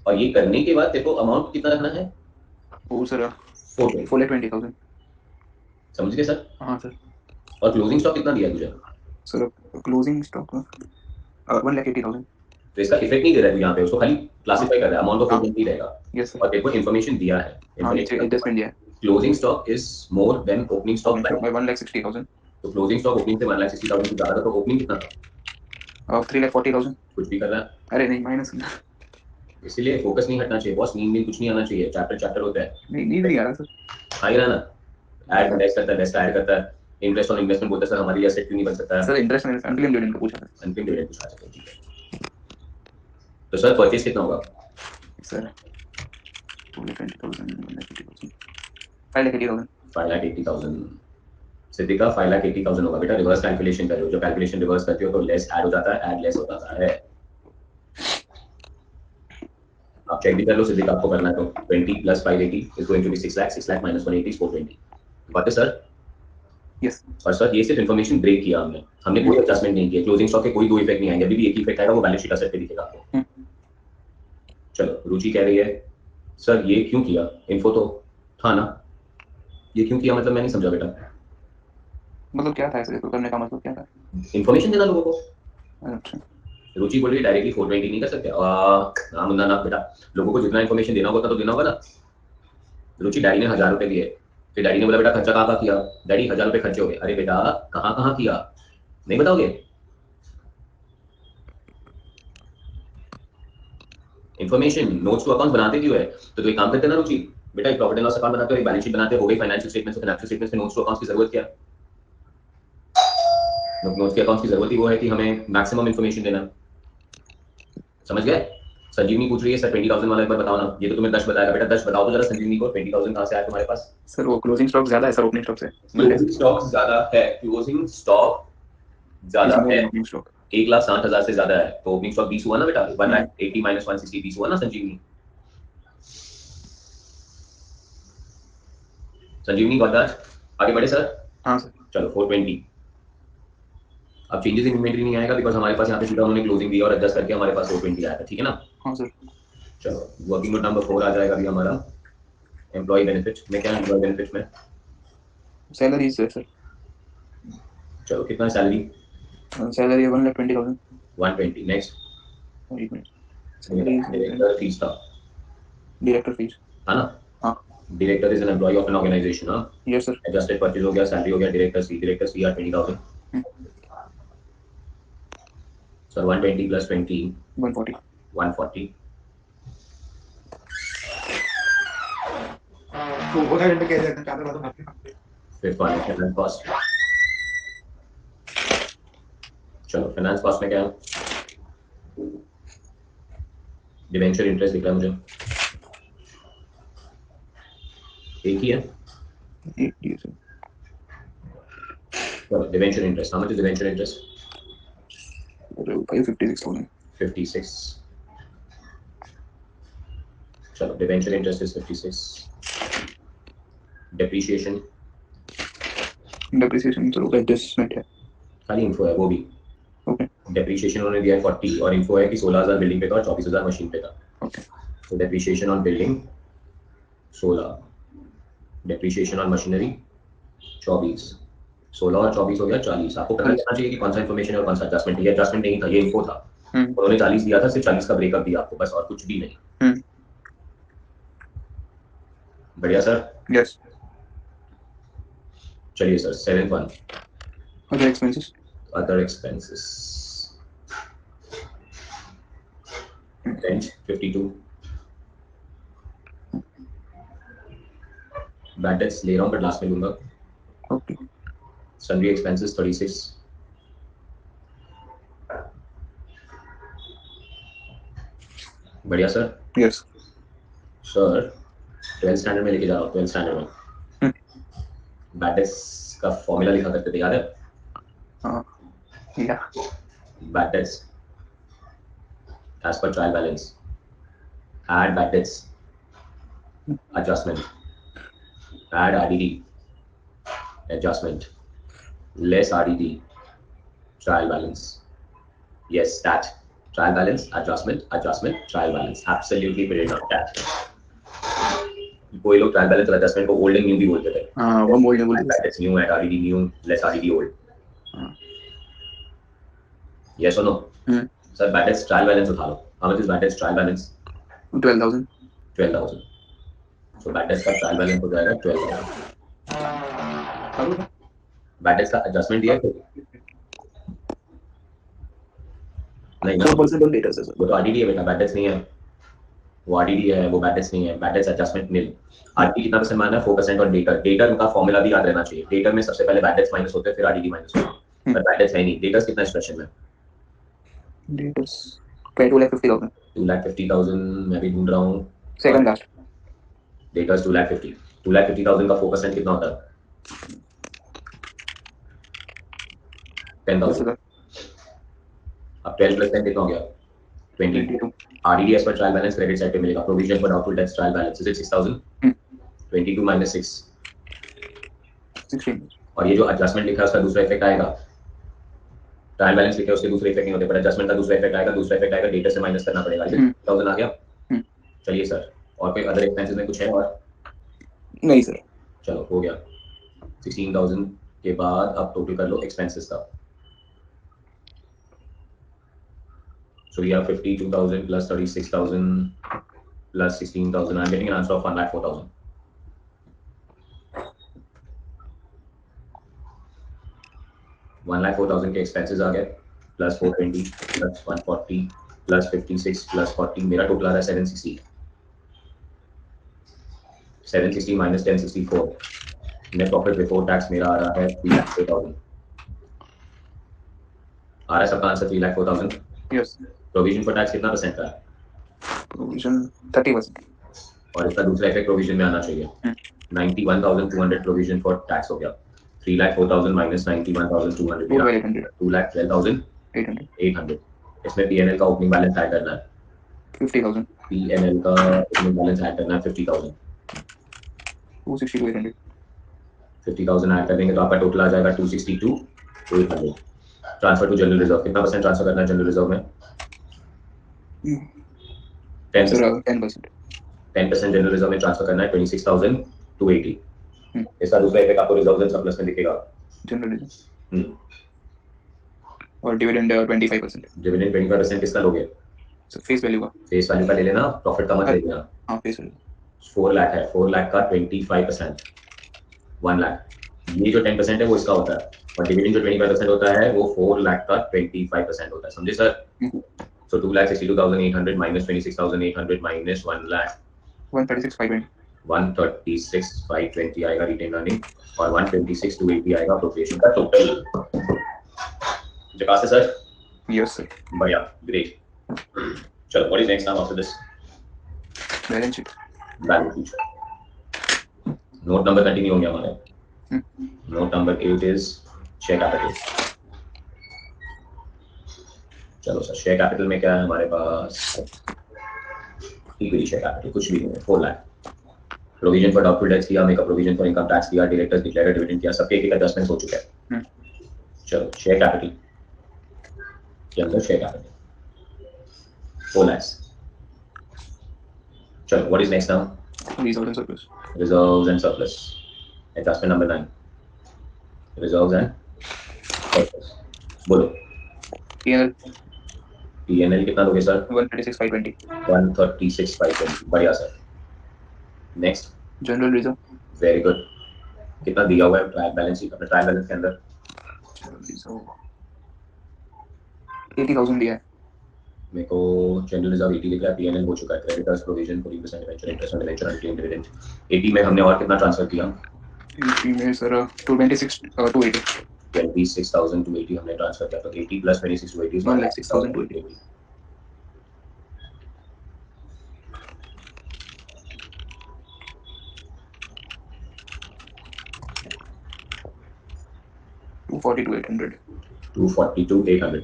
[SPEAKER 1] और ये करने के बाद तेरे को अमाउंट कितना रखना है?
[SPEAKER 2] वो सर
[SPEAKER 1] 420।
[SPEAKER 2] 4,20,000।
[SPEAKER 1] समझ गए सर?
[SPEAKER 2] हाँ सर।
[SPEAKER 1] और क्लोजिंग स्टॉक कितना दिया तुझे?
[SPEAKER 2] Sir closing stock 1,80,000।
[SPEAKER 1] तो इसका इफेक्ट नहीं दे रहा है यहाँ पे, उसको खाली क्लासिफाई कर रहा है, अमाउंट ऑफ 420 रहेगा।
[SPEAKER 2] Yes sir.
[SPEAKER 1] और तेरे को इन्फॉर्मेशन दिया है,
[SPEAKER 2] हाँ नीचे एडजस्टमेंट दिया है,
[SPEAKER 1] closing stock is more than opening stock
[SPEAKER 2] by 1,60,000।
[SPEAKER 1] तो क्लोजिंग स्टॉक ओपनिंग से 1,60,000 से ज्यादा था, तो ओपनिंग कितना था?
[SPEAKER 2] 3,40,000।
[SPEAKER 1] कुछ भी कर रहा है।
[SPEAKER 2] अरे नहीं माइनस,
[SPEAKER 1] इसीलिए फोकस नहीं हटना चाहिए बॉस, नींद कुछ नहीं आना चाहिए, चैप्टर चैप्टर होता है।
[SPEAKER 2] नहीं नींद नहीं आ रहा सर।
[SPEAKER 1] आ ही रहा ना, ऐड बेस्ट करता है, बेस्ट ऐड करता है, इंटरेस्ट ऑन इन्वेस्टमेंट बोलता है सर हमारे लिए एसेट क्यों नहीं बन सकता है?
[SPEAKER 2] सर इंटरेस्ट मैंने अनक्लेम डिविडेंड को पूछा था
[SPEAKER 1] अनक्लेम डिविडेंड पूछा सकते हैं, ठीक है। तो सर परचेज कितना होगा?
[SPEAKER 2] सर 2,20,000 1,80,000 5,80,000
[SPEAKER 1] 5,80,000। सिद्धिका 5,80,000 होगा बेटा, रिवर्स कैलकुलेशन कर रहे हो, जो कैलकुलेशन रिवर्स करते हो तो लेस ऐड हो जाता है, ऐड लेस हो जाता है। आप चेक भी कर लो सिद्धिका, आपको करना है तो 20 + 580 is going to be 6 lakh, 6 lakh minus 180 is 420। बात है सर?
[SPEAKER 2] यस।
[SPEAKER 1] और सर ये सिर्फ इन्फॉर्मेशन ब्रेक किया हमने कोई एडजस्टमेंट नहीं किया, क्लोजिंग स्टॉक के कोई दो इफेक्ट नहीं आएंगे, अभी भी एक ही इफेक्ट आएगा, वो बैलेंस शीट असेट पे दिखेगा आपको। चलो रुचि कह रही है सर ये क्यों किया, इन्फो तो था ना, ये क्यों किया मतलब मैं नहीं समझा बेटा।
[SPEAKER 2] मतलब क्या था ऐसे तो करने का मतलब क्या था?
[SPEAKER 1] इन्फॉर्मेशन देना लोगों को।
[SPEAKER 2] अच्छा
[SPEAKER 1] रुचि बोल रही डायरेक्टली 420 नहीं कर सकते, ना मुन्ना ना बेटा, लोगों को जितना इन्फॉर्मेशन देना होगा तो देना होगा ना। रुचि डैडी ने 1,000 रुपए दिए, फिर डैडी ने बोला बेटा खर्चा कहाँ किया, डैडी 1,000 रुपए खर्चे हो गए, अरे बेटा कहाँ कहाँ किया, नहीं बताओगे? इन्फॉर्मेशन नोट्स टू अकाउंट बनाते क्यों है? तो एक काम करते ना रुचि, बेटा एक प्रॉफिट एंड लॉस अकाउंट बनाते हो, एक बैलेंस शीट बनाते हो, गई फाइनेंशियल स्टेटमेंट्स में नोट्स टू अकाउंट्स की जरूरत क्या? नोट्स के अकाउंट्स की जरूरत ही वो है कि हमें मैक्सिमम इन्फॉर्मेशन देना। समझ गए? संजीवनी पूछ रही है सर 20,000 वाला एक बार बताओ ना, ये तो तुम्हें 10 बताएगा बेटा, 10 बताओ तो जरा संजीवनी को, 20,000 कहाँ से आया तुम्हारे पास?
[SPEAKER 2] सर वो क्लोजिंग स्टॉक ज्यादा है सर ओपनिंग स्टॉक से।
[SPEAKER 1] क्लोजिंग स्टॉक ज्यादा है, क्लोजिंग स्टॉक ज्यादा है,
[SPEAKER 2] ओपनिंग स्टॉक
[SPEAKER 1] 1,60,000 से ज्यादा है, तो ओपनिंग स्टॉक 20 हुआ ना बेटा, 1,80 माइनस 160 20 हुआ ना संजीवनी। संजीवनी गॉट दैट? आगे बढ़े सर?
[SPEAKER 2] हाँ सर।
[SPEAKER 1] चलो 420। अब चेंजेस इन इन्वेंटरी नहीं आएगा बिकॉज हमारे पास यहाँ पे सीधा उन्होंने क्लोजिंग दिया और एडजस्ट करके हमारे पास 420 आया था, ठीक है ना?
[SPEAKER 2] हाँ सर।
[SPEAKER 1] चलो वर्किंग नोट नंबर 4 आ जाएगा अभी हमारा, एम्प्लॉय बेनिफिट में। क्या एम्प्लॉय बेनिफिट में?
[SPEAKER 2] सैलरी है सर।
[SPEAKER 1] चलो कितना salary?
[SPEAKER 2] Salary 1,20,000।
[SPEAKER 1] 120। Next
[SPEAKER 2] salary
[SPEAKER 1] director fees था,
[SPEAKER 2] डायरेक्टर फीस।
[SPEAKER 1] है ना?
[SPEAKER 2] हाँ
[SPEAKER 1] director is an employee of an organization. हाँ,
[SPEAKER 2] यस सर।
[SPEAKER 1] एडजस्टेड परचेज हो गया, सैलरी हो गया, डायरेक्टर सी आर 20,000। सर 120 + 20
[SPEAKER 2] 140।
[SPEAKER 1] 140।
[SPEAKER 2] तो वो घंटे कह देते हैं चादर वादर भाग के।
[SPEAKER 1] फिफ्थ वाले फाइनेंस कॉस्ट। चलो फाइनेंस कॉस्ट में क्या है? डिवेंचर इंटरेस्ट दिख रहा है मुझे, एक ही है।
[SPEAKER 2] एक ही है सर।
[SPEAKER 1] चलो debenture interest, how much is debenture interest?
[SPEAKER 2] 56,000।
[SPEAKER 1] 56। चलो debenture interest is 56। Depreciation
[SPEAKER 2] depreciation sir adjustment है।
[SPEAKER 1] खाली इन्फो है वो भी।
[SPEAKER 2] ओके
[SPEAKER 1] डेप्रिसिएशन उन्होंने दिया है 40 और इन्फो है कि 16,000 बिल्डिंग पे था और 24,000 मशीन पे था।
[SPEAKER 2] ओके।
[SPEAKER 1] तो depreciation on building 16, depreciation on machinery 24, 16 और 24 हो गया 40। आपको पता चलना चाहिए कि कौन सा इन्फॉर्मेशन है और कौन सा एडजस्टमेंट है। ये एडजस्टमेंट नहीं था, ये इन्फो था। उन्होंने 40 दिया था, सिर्फ 40 का ब्रेकअप दिया आपको बस, और कुछ भी नहीं। बढ़िया सर।
[SPEAKER 2] यस।
[SPEAKER 1] चलिए sir 7th one,
[SPEAKER 2] other expenses.
[SPEAKER 1] Other expenses. Rent 52, bad debts ले रहा हूँ बट लास्ट में लूंगा।
[SPEAKER 2] ओके।
[SPEAKER 1] Sundry expenses 36। बढ़िया sir.
[SPEAKER 2] Yes
[SPEAKER 1] sir 12th standard में लेके जा रहा हूँ, 12th स्टैंडर्ड में बैड डेट्स का फॉर्मूला लिखा करते थे, याद है?
[SPEAKER 2] हाँ या
[SPEAKER 1] bad debts as per trial balance, Add bad debts. Adjustment. Add RDD. Adjustment. Less RDD. Trial balance. Yes, that. Trial balance, adjustment, adjustment, trial balance. Absolutely brilliant on that. कोई लोग ट्रायल बैलेंस और adjustment को old and new भी बोलते थे।
[SPEAKER 2] हाँ, वो old बोलते थे।
[SPEAKER 1] That's new at RDD new less RDD old. Yes और no? Sir bad debts trial balance उठा लो। How much is bad debts trial balance?
[SPEAKER 2] 12,000।
[SPEAKER 1] 12,000। So bad debts का ट्रायल बैलेंस हो जाएगा 12,000। बैड डेट्स का एडजस्टमेंट दिया है नहीं ना?
[SPEAKER 2] 4% ऑन डेटा से सर।
[SPEAKER 1] वो तो आरडीडी है बेटा, बैड डेट्स नहीं है। वो आरडीडी है, वो बैड डेट्स नहीं है। बैड डेट्स एडजस्टमेंट निल। आरडीडी कितना परसेंट माना है? 4% और डेटर। डेटर का फॉर्मूला भी याद रहना चाहिए। डेटर में सबसे पहले बैड डेट्स माइनस होते हैं, फिर आरडीडी माइनस होता है। पर बैड डेट्स है नहीं। डेटर्स कितना इस क्वेश्चन में?
[SPEAKER 2] डेटर्स 2,50,000।
[SPEAKER 1] 2,50,000 मैं भी ढूंढ रहा हूँ।
[SPEAKER 2] Second last.
[SPEAKER 1] डेटर्स 2,50,000। 2,50,000 का 4% कितना होता है? 10,000। अब 12 प्लस 10 कितना हो गया? 22। RDDS पर ट्रायल बैलेंस क्रेडिट साइड पे मिलेगा। Provision for doubtful dates trial balance is it 6,000? 22 minus 6
[SPEAKER 2] 16। और
[SPEAKER 1] ये जो एडजस्टमेंट लिखा है उसका दूसरा इफेक्ट आएगा। ट्रायल बैलेंस लिखे उसके दूसरे इफेक्ट नहीं होते, पर एडजस्टमेंट का दूसरा इफेक्ट आएगा। दूसरा इफेक्ट आएगा डेटा से माइनस करना पड़ेगा। 6,000 आ गया। चलिए सर, और कोई अदर एक्सपेंसेस में कुछ है और?
[SPEAKER 2] नहीं सर।
[SPEAKER 1] चलो हो गया। 16,000 के बाद अब टोटल कर लो एक्सपेंसेस का। So we have 52,000 plus 36,000 plus 16,000. I'm getting an answer of 1,04,000. 1,04,000 के expenses आ गए plus 420 plus 140 plus 56 plus 40 मेरा टोटल आ रहा है 760. 760 minus 1064. Net profit before tax मेरा आ रहा है 3,04,000. आ रहा है सबका answer 3,04,000?
[SPEAKER 2] Yes.
[SPEAKER 1] Provision for tax कितना परसेंट का है?
[SPEAKER 2] प्रोविजन 30%।
[SPEAKER 1] और इसका दूसरा इफेक्ट प्रोविजन में आना चाहिए। 91,200 प्रोविजन फॉर टैक्स हो गया। 3,04,000 माइनस 91,200 2,12,800। इसमें पीएनएल का ओपनिंग बैलेंस ऐड करना है
[SPEAKER 2] 50,000।
[SPEAKER 1] पीएनएल का ओपनिंग बैलेंस ऐड करना है 50,000।
[SPEAKER 2] 262,800।
[SPEAKER 1] 50,000 ऐड कर देंगे तो आपका टोटल आ जाएगा 262,800। ट्रांसफर टू जनरल रिजर्व कितना परसेंट ट्रांसफर करना है जनरल रिजर्व में? 10%। 10% जनरल रिजर्व में ट्रांसफर करना है 26,280। इसका दूसरा इफेक्ट आपको रिजर्व एंड सरप्लस में दिखेगा।
[SPEAKER 2] जनरल रिजर्व और डिविडेंड 25%।
[SPEAKER 1] डिविडेंड 25% किसका लोगे?
[SPEAKER 2] फेस वैल्यू का।
[SPEAKER 1] फेस वैल्यू का ले लेना, प्रॉफिट का मत ले लेना।
[SPEAKER 2] हाँ फेस वैल्यू।
[SPEAKER 1] 4 लाख है, 4 लाख का 25% 1 लाख। ये जो 10% है वो इसका होता है, और डिविडेंड जो 25% होता है वो 4 लाख का 25% होता है। समझे sir? So 2,62,800 minus 26,800 minus 1 lakh
[SPEAKER 2] 136,520।
[SPEAKER 1] 136,520 आएगा रिटेन अर्निंग, और 126,280 आएगा अप्रोप्रिएशन का टोटल। जकास सर?
[SPEAKER 2] Yes sir.
[SPEAKER 1] बढ़िया, ग्रेट। चलो, what is next now after this?
[SPEAKER 2] Balance sheet.
[SPEAKER 1] Balance sheet. Note number continue होंगे हमारे। Note number 8 is share capital. चलो sir, share capital में क्या है हमारे पास? इक्विटी शेयर कैपिटल कुछ भी नहीं है, 4 lakh. Provision for doubtful debts किया, make up provision for income tax किया, डायरेक्टर्स डिक्लेयर्ड डिविडेंड किया, सबके एक एडजस्टमेंट हो चुके हैं। चलो, शेयर कैपिटल के अंदर शेयर कैपिटल 4 लाख। चलो, what is next now?
[SPEAKER 2] Reserves and surplus.
[SPEAKER 1] Reserves and surplus. Adjustment number 9, reserves and surplus. बोलो।
[SPEAKER 2] पीएनएल।
[SPEAKER 1] पीएनएल कितना दोगे सर?
[SPEAKER 2] 136,520।
[SPEAKER 1] 136,520। बढ़िया sir. Next,
[SPEAKER 2] general reserve.
[SPEAKER 1] Very good. कितना दिया हुआ है ट्रायल बैलेंस शीट, अपने ट्रायल बैलेंस के अंदर?
[SPEAKER 2] 80,000 दिया है
[SPEAKER 1] मेरे को। जनरल रिजर्व 80 दिख रहा है, पीएनएल हो चुका है, creditors provision 14% debenture interest on debenture unclaimed dividend. 80 में हमने और कितना ट्रांसफर किया?
[SPEAKER 2] 80 में सर 226,280।
[SPEAKER 1] 26,280 हमने ट्रांसफर किया, तो 80 प्लस 26,280 इज 1,06,280।
[SPEAKER 2] 242,800।
[SPEAKER 1] 242,800।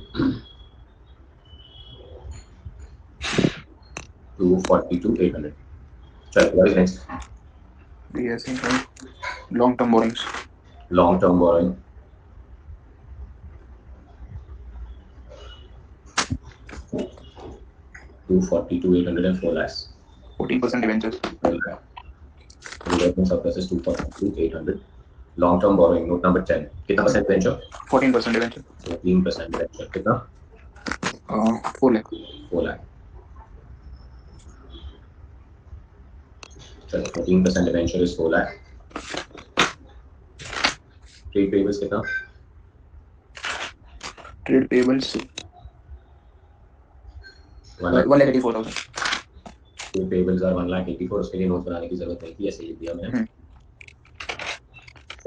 [SPEAKER 1] 242,800. चल, what is next?
[SPEAKER 2] Yes, long-term borrowings.
[SPEAKER 1] Long-term borrowing. $242,800 and 4 lakhs.
[SPEAKER 2] 14% debentures.
[SPEAKER 1] Reversion surplus is 242,800. Long-term borrowing, note number 10. कितना percent debenture?
[SPEAKER 2] 14% debenture.
[SPEAKER 1] 14% debenture. कितना?
[SPEAKER 2] 4 lakh.
[SPEAKER 1] 4 lakh. चलो, 14% debenture is 4 lakh. Trade payables कितना?
[SPEAKER 2] Trade payables 1,84,000.
[SPEAKER 1] Trade payables are 1,84,000. उसके लिए note बनाने की जरूरत नहीं थी, ऐसे लिख दिया मैंने.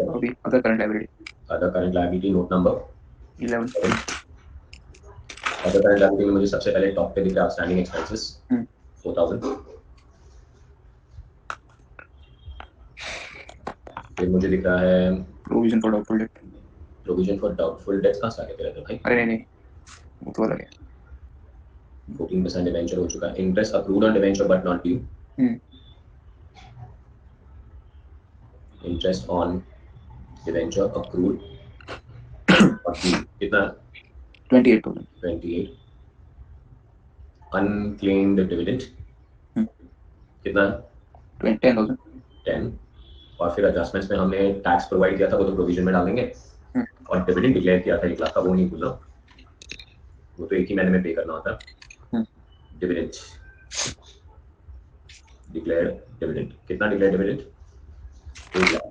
[SPEAKER 2] अभी other current liability.
[SPEAKER 1] Other current liability, note number
[SPEAKER 2] 11.
[SPEAKER 1] Other current liability में मुझे सबसे पहले टॉप पे दिख रहा है outstanding expenses 4,000. फिर मुझे दिख रहा है
[SPEAKER 2] Provision for doubtful debt.
[SPEAKER 1] Provision for doubtful dates. कहाँ से आगे तेरे भाई?
[SPEAKER 2] अरे नहीं, वो तो अलग है.
[SPEAKER 1] 14% डिवेंचर हो चुका है. Interest accrued on debenture but not due. Interest on debenture accrued कितना?
[SPEAKER 2] 28,000.
[SPEAKER 1] 28. अनक्लेम्ड डिविडेंड कितना?
[SPEAKER 2] 10,000.
[SPEAKER 1] 10. और फिर एडजस्टमेंट्स में हमने टैक्स प्रोवाइड किया था, वो तो प्रोविजन में डालेंगे. और डिविडेंड डिक्लेयर किया था 1 लाख का, वो नहीं भूलना, वो तो एक ही महीने में पे करना होता है. डिविडेंड डिक्लेयर डिविडेंड कितना? Declare dividend 1 lakh.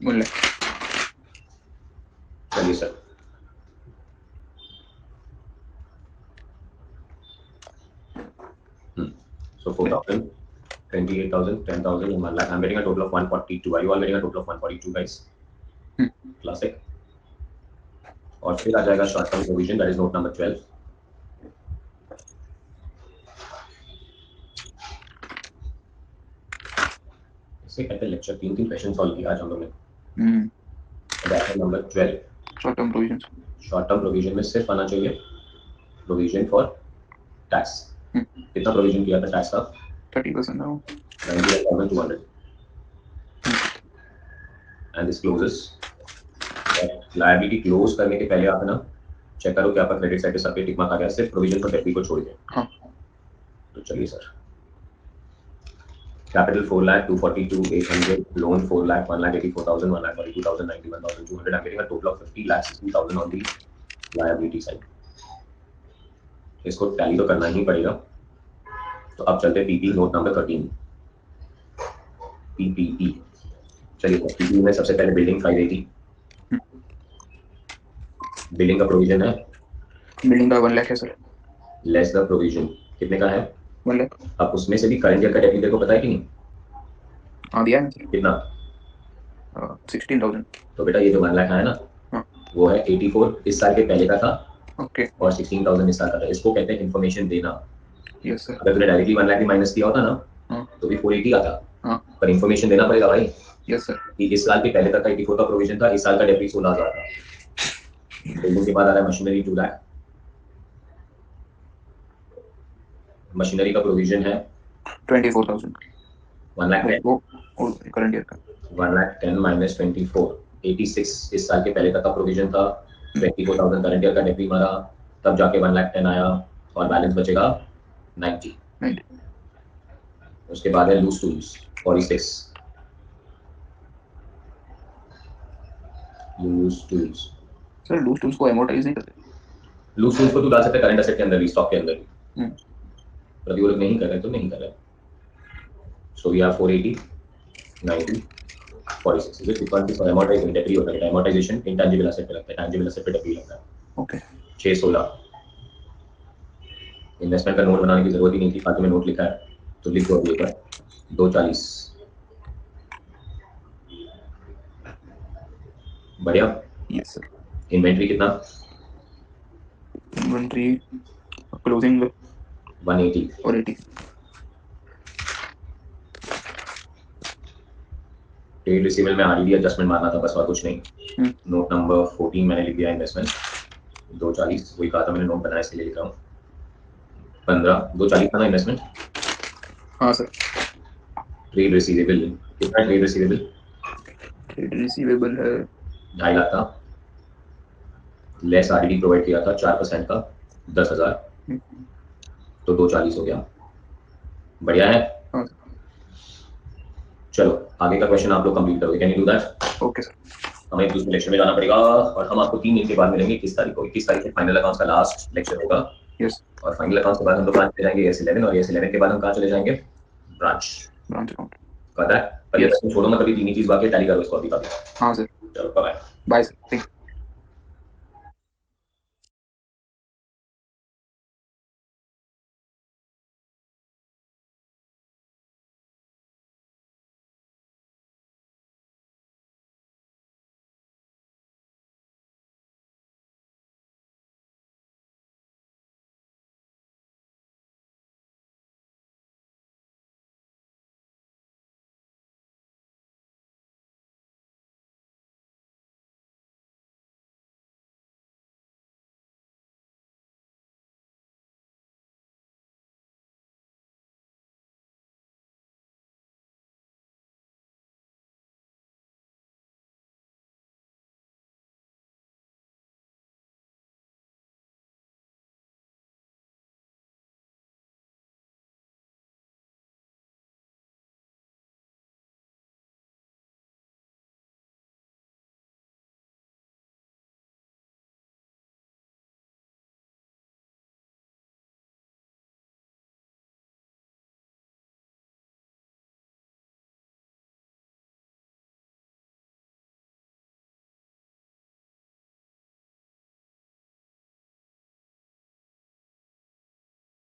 [SPEAKER 2] 1 lakh.
[SPEAKER 1] चलिए sir. So 4,000, 28,000, 10,000 and 1 lakh. I'm getting a total of 142. Are you all getting a total of 142, guys? Classic. और फिर आ जाएगा short term provision, that is note number 12. इसे कहते हैं lecture. 3 question solve किया आज हम लोग ने. That number 12.
[SPEAKER 2] Short term provisions.
[SPEAKER 1] Short term provision में सिर्फ आना चाहिए प्रोविजन फॉर टैक्स. कितना प्रोविजन किया था टैक्स का?
[SPEAKER 2] 30% now.
[SPEAKER 1] 91,200. And this closes. Liability close करने के पहले आप ना चेक करो कि आपका क्रेडिट साइड पे सब पे टिक मार्क आ गया, सिर्फ प्रोविजन फॉर डेट को छोड़ के. तो चलिए sir. Capital 4 lakh, 242,800. Loan 4 lakh, 1,84,000, 1,42,000, 91,200. I'm getting a total of 50,60,000 on the liability side. इसको टैली तो करना ही पड़ेगा. तो अब चलते हैं पीपी, नोट नंबर 13. पीपीई. चलिए पीपी में सबसे पहले बिल्डिंग 580. बिल्डिंग का प्रोविजन है.
[SPEAKER 2] बिल्डिंग का 1 लाख है सर.
[SPEAKER 1] लेस द प्रोविजन कितने का है?
[SPEAKER 2] 1 लाख.
[SPEAKER 1] अब उसमें से भी करंट ईयर का डेबिट तेरे को पता है कि नहीं?
[SPEAKER 2] हाँ दिया है सर.
[SPEAKER 1] कितना?
[SPEAKER 2] 16,000.
[SPEAKER 1] तो बेटा ये जो 1 लाख है ना, वो है 84 इस साल के पहले का था.
[SPEAKER 2] ओके.
[SPEAKER 1] और 16,000 इस साल का था. इसको कहते हैं इन्फॉर्मेशन देना.
[SPEAKER 2] Yes sir.
[SPEAKER 1] अगर तूने डायरेक्टली 1 लाख भी माइनस किया होता ना तो भी 480 आता. पर इन्फॉर्मेशन देना पड़ेगा भाई.
[SPEAKER 2] Yes sir.
[SPEAKER 1] कि इस साल के पहले तक का 84 का प्रोविजन था, इस साल का डेबिट 16,000 था. बिल्डिंग के बाद आ रहा है मशीनरी 2 लाख. मशीनरी का प्रोविजन है
[SPEAKER 2] 24,000.
[SPEAKER 1] 1 लाख.
[SPEAKER 2] वो करंट ईयर का
[SPEAKER 1] 1 लाख 10 माइनस 24, 86 इस साल के पहले तक का प्रोविजन था. 24,000 करंट ईयर का डेबिट मारा, तब जाके 1 लाख 10 आया और बैलेंस बचेगा 90. उसके बाद है loose tools 46. Loose tools.
[SPEAKER 2] Sir loose tools को एमोर्टाइज नहीं करते.
[SPEAKER 1] लूज टूल्स को तू डाल सकते करंट एसेट के अंदर भी, स्टॉक के अंदर भी. पर वो लोग नहीं कर रहे तो नहीं कर रहे. So we have 480, 90, 46. Is it because for amortization डेब्ट होता है. एमोर्टाइजेशन इंटेंजिबल एसेट पे लगता है, टैंजिबल एसेट पे डेब्ट लगता है.
[SPEAKER 2] ओके.
[SPEAKER 1] 616. इन्वेस्टमेंट का नोट बनाने की जरूरत ही नहीं थी, फालतू में नोट लिखा है तो लिख दो. अभी 240. बढ़िया.
[SPEAKER 2] Yes sir.
[SPEAKER 1] इन्वेंट्री कितना?
[SPEAKER 2] इन्वेंट्री क्लोजिंग
[SPEAKER 1] 180
[SPEAKER 2] और 80.
[SPEAKER 1] ट्रेड रिसीवेबल में आरडीडी एडजस्टमेंट मारना था बस, और कुछ नहीं. नोट नंबर 14 मैंने लिख दिया. इन्वेस्टमेंट 240, वही कहा था मैंने, नोट बनाया इसके लिए लिख रहा हूँ. 15 240 था ना इन्वेस्टमेंट.
[SPEAKER 2] हाँ सर।
[SPEAKER 1] ट्रेड रिसीवेबल कितना? ट्रेड रिसीवेबल
[SPEAKER 2] ट्रेड रिसीवेबल है
[SPEAKER 1] 2.5 लाख का, लेस आरडीडी प्रोवाइड किया था 4% का 10,000, तो 240 हो गया। बढ़िया है।
[SPEAKER 2] हाँ
[SPEAKER 1] चलो आगे का क्वेश्चन आप लोग कंप्लीट करोगे। Can you do that?
[SPEAKER 2] Okay sir.
[SPEAKER 1] हमें दूसरे लेक्चर में जाना पड़ेगा और हम आपको 3 दिन के बाद मिलेंगे। 21 तारीख को, 21 तारीख को फाइनल अकाउंट्स का लास्ट लेक्चर होगा।
[SPEAKER 2] यस।
[SPEAKER 1] और फाइनल अकाउंट्स के बाद हम लोग कहाँ चले जाएंगे? S11, और S11 के बाद हम कहाँ चले जाएंगे? ब्रांच।
[SPEAKER 2] Branch account.
[SPEAKER 1] पता है? पर ये
[SPEAKER 2] यस।
[SPEAKER 1] छोड़ो मत, अभी 3 ही चीज बाकी है, टैली करो इसको अभी का भी।
[SPEAKER 2] हाँ सर।
[SPEAKER 1] चलो बाय।
[SPEAKER 2] Bye sir.